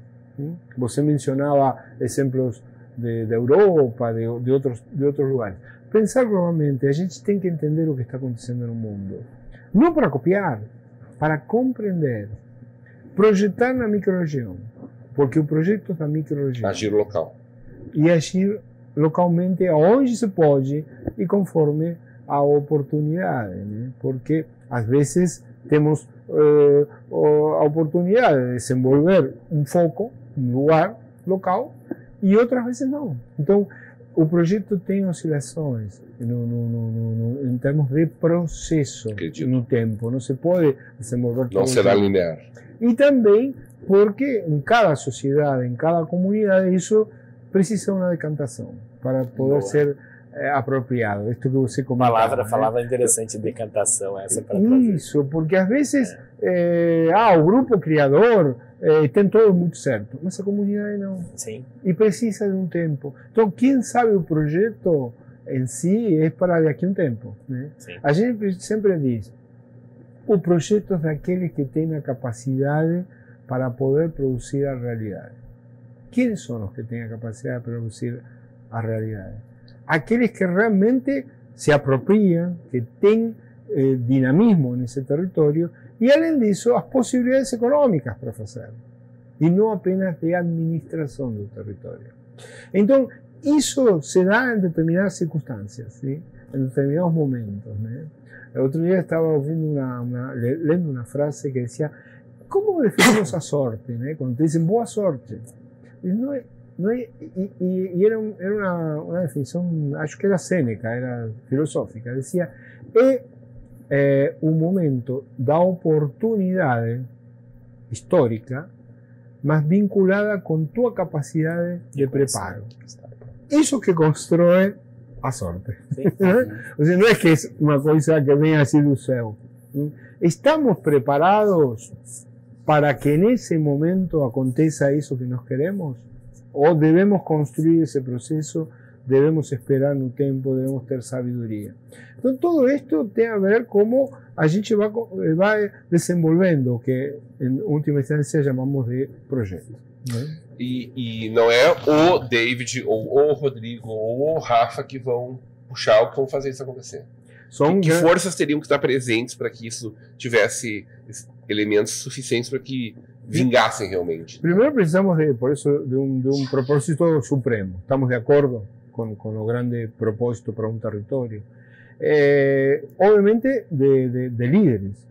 Você mencionaba exemplos de Europa, de otros lugares. Pensar globalmente, a gente tem que entender o que está acontecendo no mundo. Não para copiar, para compreender. Projetar na microrregião. Porque o projeto da microrregião... Agir local. E agir localmente aonde se pode e conforme a oportunidade, né? Porque às vezes temos a oportunidade de desenvolver um foco, um lugar local, e outras vezes não. Então, o projeto tem oscilações em termos de processo no tempo. Não se pode desenvolver... Não será linear. E também porque em cada sociedade, em cada comunidade, isso precisa uma decantação para poder ser apropriado. Isto que você comentava. Palavra interessante, decantação, essa para isso, porque às vezes o grupo criador tem todo muito certo, mas a comunidade não. Sim. E precisa de um tempo. Então, quem sabe o projeto em si é para daqui a um tempo, né? A gente sempre diz, o projeto é daqueles que têm a capacidade para poder produzir a realidade. Quem são os que têm a capacidade de produzir a realidade? Aqueles que realmente se apropriam, que têm dinamismo nesse território e, além disso, as possibilidades econômicas para fazer. E não apenas de administração do território. Então, isso se dá em determinadas circunstâncias, ¿sí? Em determinados momentos, né? Outro dia estava ouvindo lendo uma frase que dizia: como definimos a sorte, né? Quando te dizem boa sorte, era uma definição, acho que era Sêneca, era filosófica, dizia, é um momento da oportunidade histórica, mas vinculada com tua capacidade de preparo. Isso que constrói a sorte. O sea, não é que é uma coisa que vem assim do céu. Estamos preparados para que nesse momento aconteça isso que nós queremos? ou devemos construir esse processo, devemos esperar no tempo, devemos ter sabedoria. Então, tudo isto tem a ver como a gente vai desenvolvendo o que, em última instância, chamamos de projeto. Né? E não é o David, ou o Rodrigo, ou o Rafa que vão puxar ou que vão fazer isso acontecer. Que forças teriam que estar presentes para que isso tivesse elementos suficientes para que vingassem realmente? Primeiro precisamos, por isso, de um propósito supremo. Estamos de acordo com o grande propósito para um território. Obviamente de líderes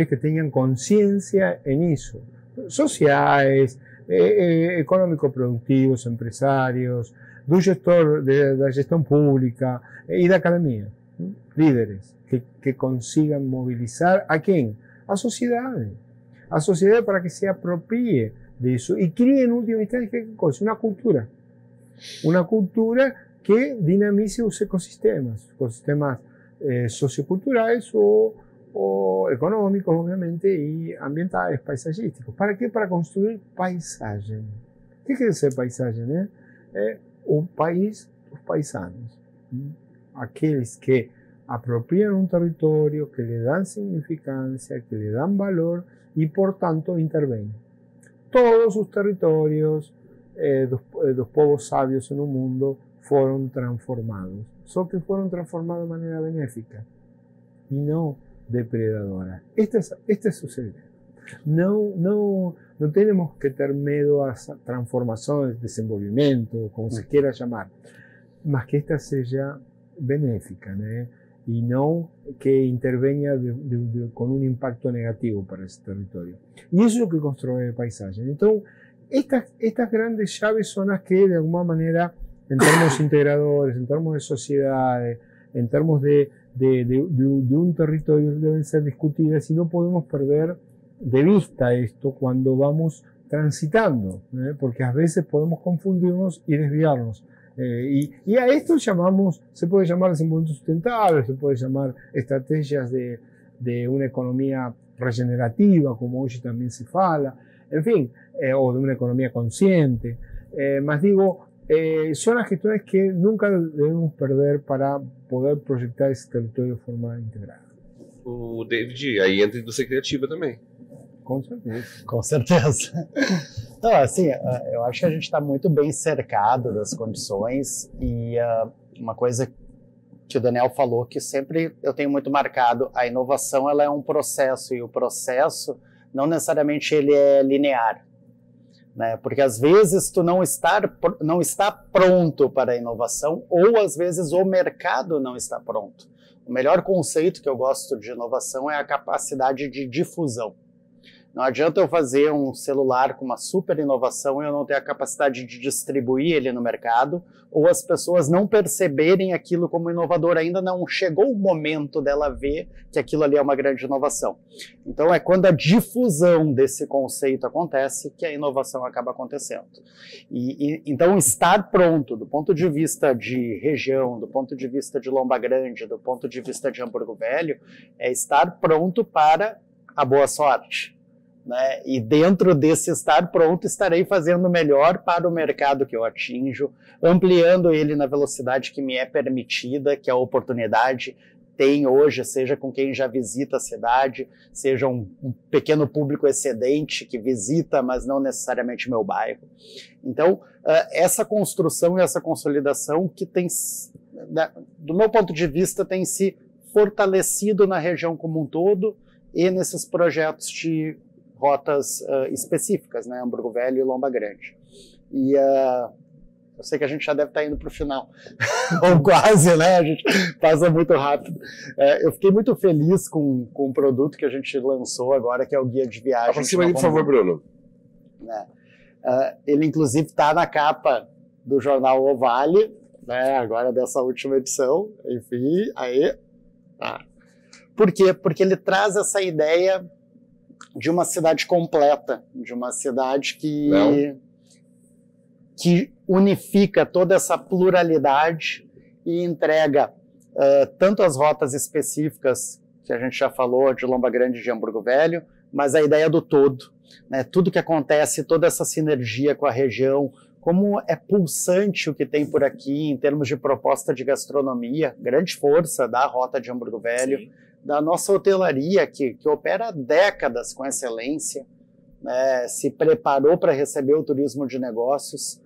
que tenham consciência nisso. Sociais, econômico-produtivos, empresários, do gestor da gestão pública e da academia. Líderes que consigam movilizar a quem? A sociedade. A sociedade para que se aproprie disso e crie, em última instância, que coisa? Uma cultura. Uma cultura que dinamize os ecossistemas socioculturais ou econômicos, obviamente, e ambientais, paisagísticos. Para quê? Para construir paisagem. O que quer dizer paisagem? Né? É o país dos paisanos. Aqueles que apropriam um território, que lhe dão significância, que lhe dão valor e, portanto, intervêm. Todos os territórios dos povos sábios no mundo foram transformados, só que foram transformados de maneira benéfica e não depredadora. Este é o segredo. Não temos que ter medo às transformações, desenvolvimento, como se queira chamar, mas que esta seja benéfica, né? E não que intervenha com um impacto negativo para esse território. E isso é o que constrói a paisagem. Então, estas grandes chaves são as que, de alguma maneira, em termos integradores, em termos de sociedade, em termos de um território, devem ser discutidas e não podemos perder de vista isto quando vamos transitando, né? Porque às vezes podemos confundirnos e desviarnos. Y a esto llamamos, se puede llamar desenvolvimiento sustentable, se puede llamar estrategias de una economía regenerativa, como hoy también se fala, en fin, o de una economía consciente. Más digo, son las gestiones que nunca debemos perder para poder proyectar esse território de forma integrada. O David, aí entra a indústria criativa também. Com certeza. Com certeza. Então, assim, eu acho que a gente está muito bem cercado das condições e uma coisa que o Daniel falou que sempre eu tenho muito marcado, a inovação ela é um processo e o processo não necessariamente ele é linear, né? Porque às vezes tu não está pronto para a inovação ou às vezes o mercado não está pronto. O melhor conceito que eu gosto de inovação é a capacidade de difusão. Não adianta eu fazer um celular com uma super inovação e eu não ter a capacidade de distribuir ele no mercado, ou as pessoas não perceberem aquilo como inovador. Ainda não chegou o momento dela ver que aquilo ali é uma grande inovação. Então é quando a difusão desse conceito acontece que a inovação acaba acontecendo. Então estar pronto do ponto de vista de região, do ponto de vista de Lomba Grande, do ponto de vista de Hamburgo Velho, é estar pronto para a boa sorte. Né? E dentro desse estar pronto, estarei fazendo melhor para o mercado que eu atinjo, ampliando ele na velocidade que me é permitida, que a oportunidade tem hoje, seja com quem já visita a cidade, seja um pequeno público excedente que visita, mas não necessariamente meu bairro. Então, essa construção e essa consolidação que tem, do meu ponto de vista, tem se fortalecido na região como um todo e nesses projetos de rotas específicas, né? Hamburgo Velho e Lomba Grande. E eu sei que a gente já deve estar indo para o final, ou quase, né? A gente passa muito rápido. Eu fiquei muito feliz com o produto que a gente lançou agora, que é o Guia de Viagem. Aproxima aí, por favor, Bruno. Ele, inclusive, está na capa do jornal O Vale, né? Agora dessa última edição. Enfim, aí... Tá. Por quê? Porque ele traz essa ideia de uma cidade completa, de uma cidade que unifica toda essa pluralidade e entrega tanto as rotas específicas, que a gente já falou, de Lomba Grande e de Hamburgo Velho, mas a ideia do todo, né? Tudo que acontece, toda essa sinergia com a região, como é pulsante o que tem por aqui em termos de proposta de gastronomia, grande força da Rota de Hamburgo Velho, Sim. da nossa hotelaria, que opera há décadas com excelência, né, se preparou para receber o turismo de negócios.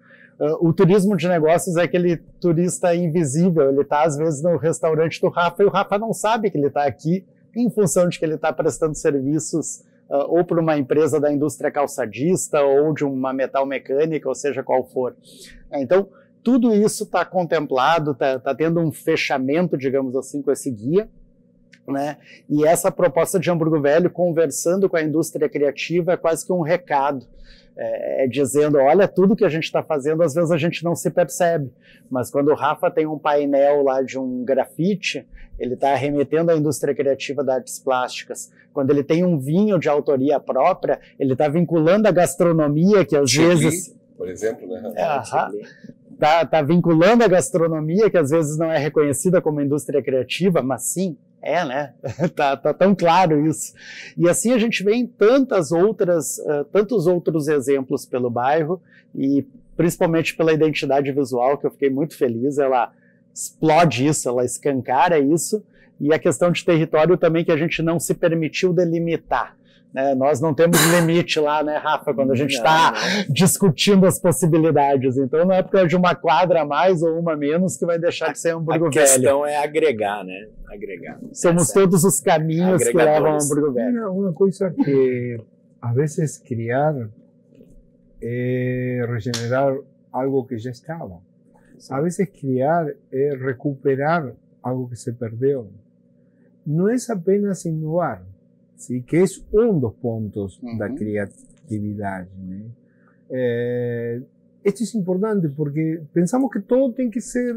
O turismo de negócios é aquele turista invisível, ele está às vezes no restaurante do Rafa e o Rafa não sabe que ele está aqui em função de que ele está prestando serviços ou para uma empresa da indústria calçadista ou de uma metal mecânica, ou seja qual for. Então, tudo isso está contemplado, está tendo um fechamento, digamos assim, com esse guia, né? E essa proposta de Hamburgo Velho, conversando com a indústria criativa, é quase que um recado, dizendo, olha, tudo que a gente está fazendo, às vezes a gente não se percebe, mas quando o Rafa tem um painel lá de um grafite, ele está remetendo à indústria criativa das artes plásticas. Quando ele tem um vinho de autoria própria, ele está vinculando a gastronomia, que às vezes... Por exemplo, né? Tá vinculando a gastronomia, que às vezes não é reconhecida como indústria criativa, mas sim, né? tá tão claro isso. E assim a gente vê em tantos outros exemplos pelo bairro, e principalmente pela identidade visual, que eu fiquei muito feliz, ela explode isso, ela escancara isso, e a questão de território também, que a gente não se permitiu delimitar. Né? Nós não temos limite lá, né, Rafa, quando a gente está discutindo as possibilidades. Então não é porque é de uma quadra a mais ou uma a menos que vai deixar de ser Hamburgo Velho. A questão é agregar, né? Agregar. Somos todos os caminhos que levam a Hamburgo Velho. Una cosa que a veces criar es regenerar algo que ya estaba. A veces criar es recuperar algo que se perdió. No es apenas innovar, ¿sí? Que es dos pontos da criatividade, né? Esto es importante porque pensamos que todo tem que ser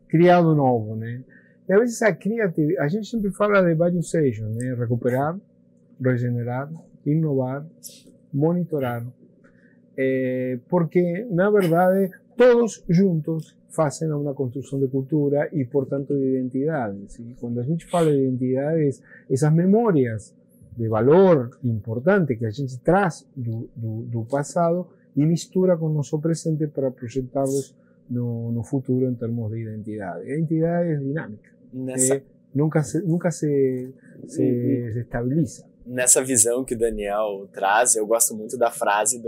criado novo, né? E a veces a criatividade, a gente sempre fala de vários eixos, né? Recuperar, regenerar, innovar, monitorar. Porque, na verdade, todos juntos fazem uma construção de cultura e, portanto, de identidades. E quando a gente fala de identidades, essas memórias de valor importante que a gente traz do passado e mistura com o nosso presente para projetá-los no futuro em termos de identidade. A identidade é dinâmica. Nunca se estabiliza. Nessa visão que o Daniel traz, eu gosto muito da frase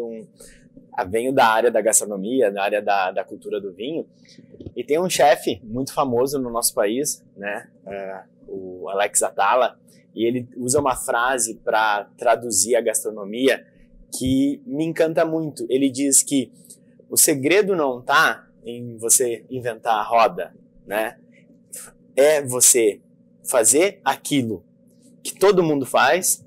venho da área da gastronomia, da área da cultura do vinho, e tem um chefe muito famoso no nosso país, né, o Alex Atala, e ele usa uma frase para traduzir a gastronomia que me encanta muito. Ele diz que o segredo não está em você inventar a roda, né? É você fazer aquilo que todo mundo faz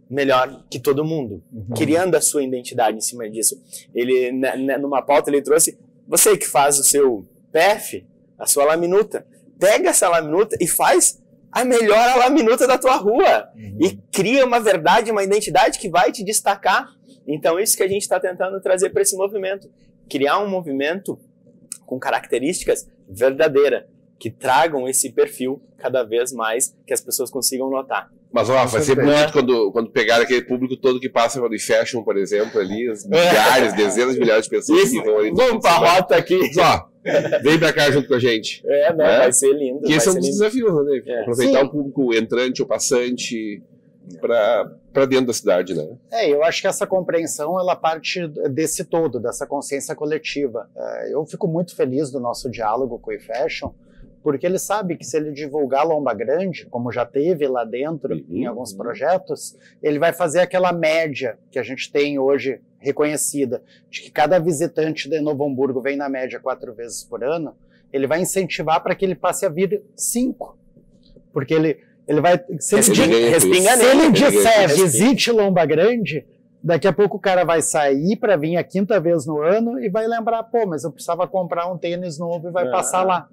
melhor que todo mundo, criando a sua identidade em cima disso. Ele, numa pauta, ele trouxe, você que faz o seu PF, a sua laminuta, pega essa laminuta e faz a melhor laminuta da tua rua, e cria uma verdade, uma identidade que vai te destacar. Então, isso que a gente está tentando trazer para esse movimento, criar um movimento com características verdadeiras, que tragam esse perfil cada vez mais, que as pessoas consigam notar. Mas, ó, vai ser bonito quando pegar aquele público todo que passa pelo Fashion, por exemplo, ali, as milhares, dezenas de milhares de pessoas que vão ali. Vamos pra rota aqui. Ó, vem pra cá junto com a gente. Vai ser lindo. Que esse é um dos desafios, né, Dave? Aproveitar o público entrante ou passante para dentro da cidade, né? Eu acho que essa compreensão, ela parte desse todo, dessa consciência coletiva. Eu fico muito feliz do nosso diálogo com o eFashion, porque ele sabe que se ele divulgar Lomba Grande, como já teve lá dentro em alguns projetos, ele vai fazer aquela média que a gente tem hoje reconhecida, de que cada visitante de Novo Hamburgo vem na média 4 vezes por ano, ele vai incentivar para que ele passe a vir 5. Porque ele vai... Se ele disser visite Lomba Grande, daqui a pouco o cara vai sair para vir a 5ª vez no ano e vai lembrar, mas eu precisava comprar um tênis novo e vai passar lá.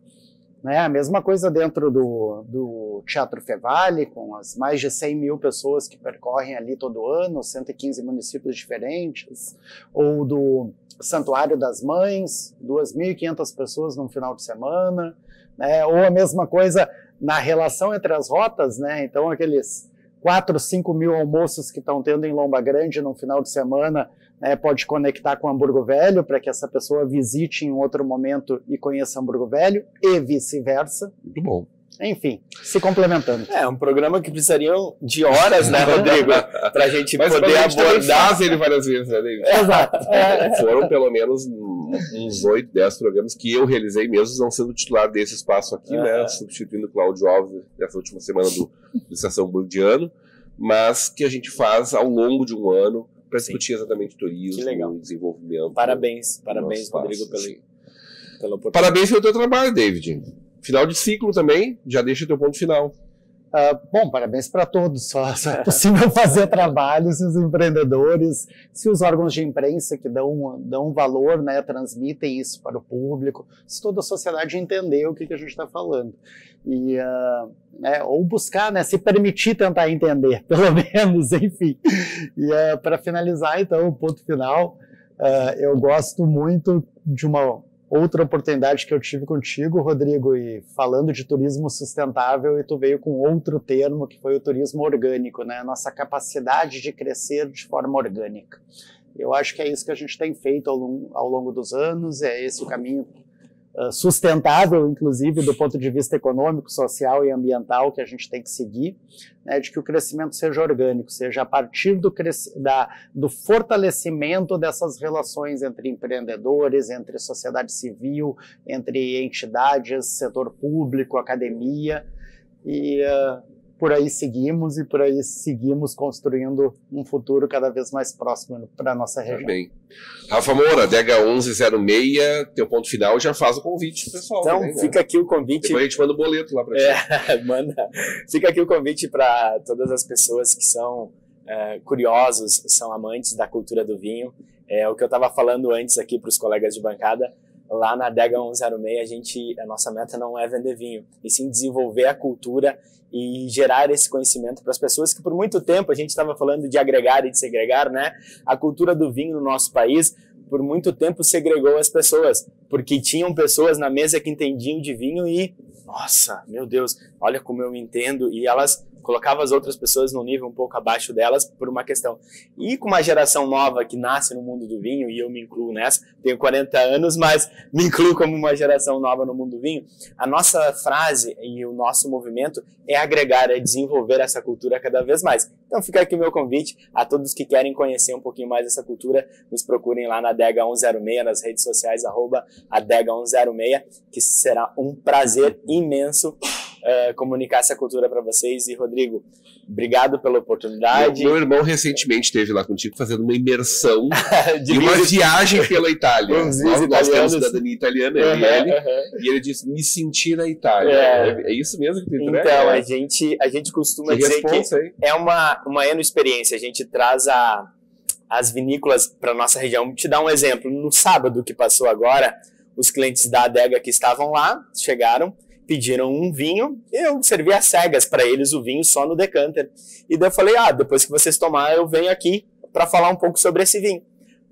Né? A mesma coisa dentro do Teatro Fevale, com as mais de 100 mil pessoas que percorrem ali todo ano, 115 municípios diferentes, ou do Santuário das Mães, 2.500 pessoas num final de semana, né? Ou a mesma coisa na relação entre as rotas, né? Então aqueles 4, 5 mil almoços que estão tendo em Lomba Grande no final de semana, né, pode conectar com Hamburgo Velho para que essa pessoa visite em outro momento e conheça Hamburgo Velho e vice-versa. Muito bom. Enfim, se complementando. É um programa que precisariam de horas, né, Rodrigo? Para a gente poder abordar. Faz ele várias vezes, né, David? Exato. Foram pelo menos uns 8, 10 programas que eu realizei mesmo, não sendo titular desse espaço aqui, né? Substituindo o Cláudio Alves nessa última semana do Estação Burdiano, mas que a gente faz ao longo de um ano para discutir exatamente turismo e desenvolvimento. Parabéns, Rodrigo, pela oportunidade. Parabéns pelo teu trabalho, David. Final de ciclo também, já deixa teu ponto final. Bom, parabéns para todos. Só é possível fazer trabalho se os empreendedores, se os órgãos de imprensa que dão valor, né, transmitem isso para o público, se toda a sociedade entender o que a gente está falando. E, ou buscar, né, se permitir tentar entender, pelo menos, enfim. E para finalizar, então, o ponto final, eu gosto muito de uma outra oportunidade que eu tive contigo, Rodrigo, e falando de turismo sustentável, e tu veio com outro termo, que foi o turismo orgânico, né? Nossa capacidade de crescer de forma orgânica. Eu acho que é isso que a gente tem feito ao longo dos anos, é esse o caminho sustentável, inclusive, do ponto de vista econômico, social e ambiental que a gente tem que seguir, né, de que o crescimento seja orgânico, seja a partir do fortalecimento dessas relações entre empreendedores, entre sociedade civil, entre entidades, setor público, academia, e por aí seguimos construindo um futuro cada vez mais próximo para a nossa região. Bem. Rafa Moura, DH1106, teu ponto final, já faz o convite, pessoal. Então, também, fica aqui o convite. Depois a gente manda o boleto lá para ti. Manda. Fica aqui o convite para todas as pessoas que são curiosos, são amantes da cultura do vinho. O que eu estava falando antes aqui para os colegas de bancada, lá na Adega 106, a nossa meta não é vender vinho, e sim desenvolver a cultura e gerar esse conhecimento para as pessoas que por muito tempo, a gente estava falando de agregar e de segregar, né? A cultura do vinho no nosso país, por muito tempo, segregou as pessoas, porque tinham pessoas na mesa que entendiam de vinho e, nossa, meu Deus, olha como eu entendo, e elas colocavam as outras pessoas num nível um pouco abaixo delas por uma questão. E com uma geração nova que nasce no mundo do vinho, e eu me incluo nessa, tenho 40 anos, mas me incluo como uma geração nova no mundo do vinho, a nossa frase e o nosso movimento é agregar, é desenvolver essa cultura cada vez mais. Então fica aqui o meu convite a todos que querem conhecer um pouquinho mais essa cultura, nos procurem lá na Adega 106, nas redes sociais, @Adega 106, que será um prazer imenso comunicar essa cultura para vocês. E Rodrigo, obrigado pela oportunidade. Meu irmão recentemente esteve lá contigo fazendo uma imersão de uma viagem pela Itália. Nós temos cidadania italiana, e ele disse, me senti na Itália. É isso mesmo que tu entrega? Então, a gente costuma dizer que é uma enoexperiência. A gente traz as vinícolas para nossa região. Vou te dar um exemplo. No sábado que passou agora, os clientes da adega que estavam lá, chegaram, pediram um vinho, eu servi às cegas para eles o vinho só no decanter. E daí eu falei, depois que vocês tomarem, eu venho aqui para falar um pouco sobre esse vinho.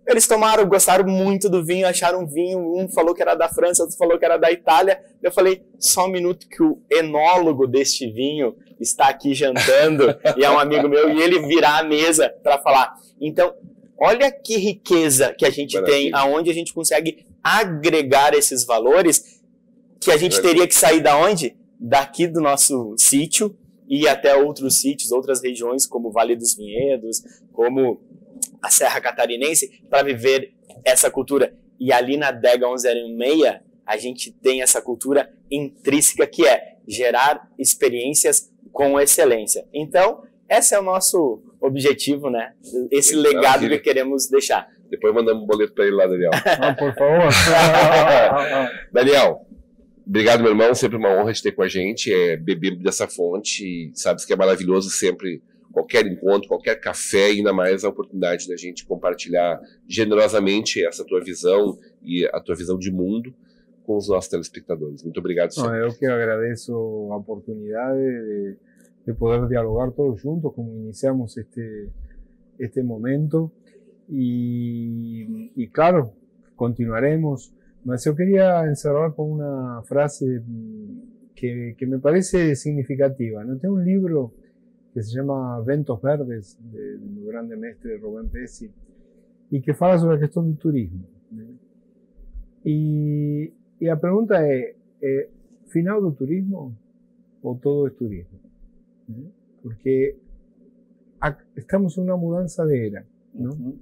Eles tomaram, gostaram muito do vinho, acharam um vinho, um falou que era da França, outro falou que era da Itália. Eu falei, só um minuto que o enólogo deste vinho está aqui jantando, e é um amigo meu, e ele virá à mesa para falar. Então, olha que riqueza que a gente tem, aonde a gente consegue agregar esses valores, que a gente teria que sair da onde? Daqui do nosso sítio e ir até outros sítios, outras regiões, como o Vale dos Vinhedos, como a Serra Catarinense, para viver essa cultura. E ali na Adega 106, a gente tem essa cultura intrínseca, que é gerar experiências com excelência. Então, esse é o nosso objetivo, né? Esse legado que queremos deixar. Depois mandamos um boleto para ele lá, Daniel. Por favor. Daniel, obrigado, meu irmão, sempre uma honra te ter com a gente, beber dessa fonte, sabes que é maravilhoso sempre, qualquer encontro, qualquer café, e ainda mais a oportunidade da gente compartilhar generosamente essa tua visão e a tua visão de mundo com os nossos telespectadores. Muito obrigado, senhor. Eu que agradeço a oportunidade de poder dialogar todos juntos, como iniciamos este momento, y claro, continuaremos. Mas eu queria encerrar com uma frase que me parece significativa, ¿no? Tem um livro que que se llama Ventos Verdes, de mi grande mestre Rubén Pesci, y que fala sobre a questão do turismo. Né? E a pergunta é final do turismo ou todo é turismo? Né? Porque estamos em uma mudança de era, não?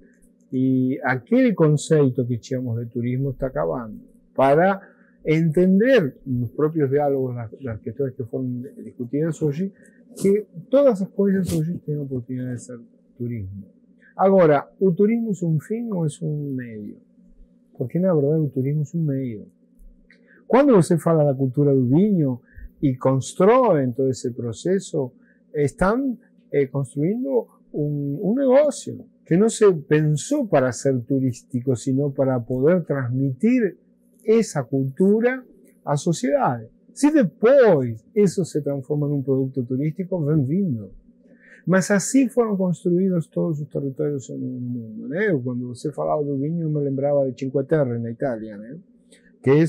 E aquele conceito que tínhamos de turismo está acabando. Para entender nos próprios diálogos, las questões que foram discutidas hoje, que todas as coisas hoje têm a oportunidade de ser turismo. Agora, o turismo é um fim ou é um meio? Porque, na verdade, o turismo é um meio. Quando você fala da cultura do vinho e constroem todo esse processo, estão construindo um negócio que não se pensou para ser turístico, sino para poder transmitir essa cultura à sociedade. Se depois isso se transforma num produto turístico, bem-vindo. Mas assim foram construídos todos os territórios no mundo, né? Quando você falava do vinho, eu me lembrava de Cinque Terre, na Itália, né? Que é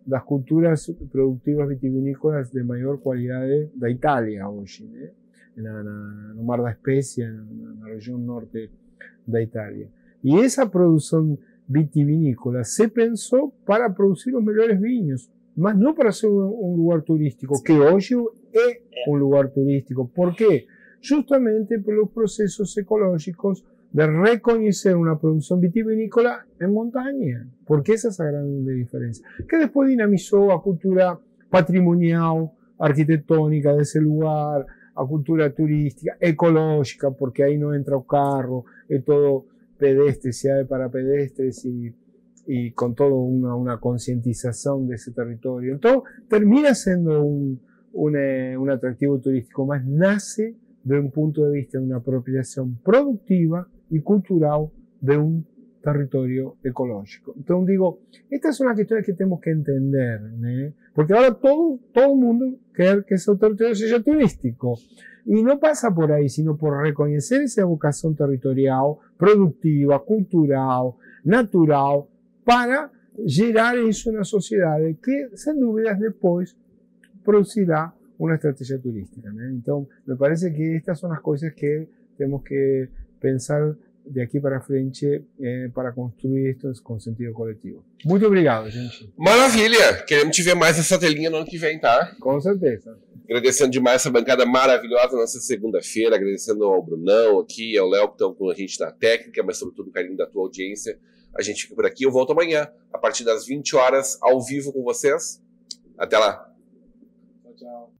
das culturas produtivas vitivinícolas de maior qualidade da Itália hoje, né? No Mar da Spezia, na região norte da Itália. E essa produção vitivinícola se pensou para produzir os melhores vinhos, mas não para ser um lugar turístico, que hoje é um lugar turístico. Por quê? Justamente pelos processos ecológicos de reconhecer uma produção vitivinícola em montanha, porque essa é a grande diferença, que depois dinamizou a cultura patrimonial, arquitetônica desse lugar, a cultura turística, ecológica, porque aí não entra o carro, é todo pedestre, cidade para pedestres e com toda uma conscientização desse território. Então, termina sendo um atrativo turístico, mas nasce de um ponto de vista de uma apropriação produtiva e cultural de um território ecológico. Então, digo, estas são as questões que temos que entender, né? Porque agora todo mundo quer que seu território seja turístico. E não passa por aí, sino por reconhecer essa vocação territorial, produtiva, cultural, natural, para gerar isso na sociedade, que, sem dúvidas, depois produzirá uma estratégia turística, né? Então, me parece que estas são as coisas que temos que pensar de aqui para frente para construir isto com sentido coletivo. Muito obrigado, gente. Maravilha! Queremos te ver mais nessa telinha no ano que vem, tá? Com certeza. Agradecendo demais essa bancada maravilhosa nessa segunda-feira, agradecendo ao Brunão aqui, ao Léo que estão com a gente na técnica, mas sobretudo o carinho da tua audiência. A gente fica por aqui, eu volto amanhã, a partir das 20 horas, ao vivo com vocês. Até lá! Tchau, tchau.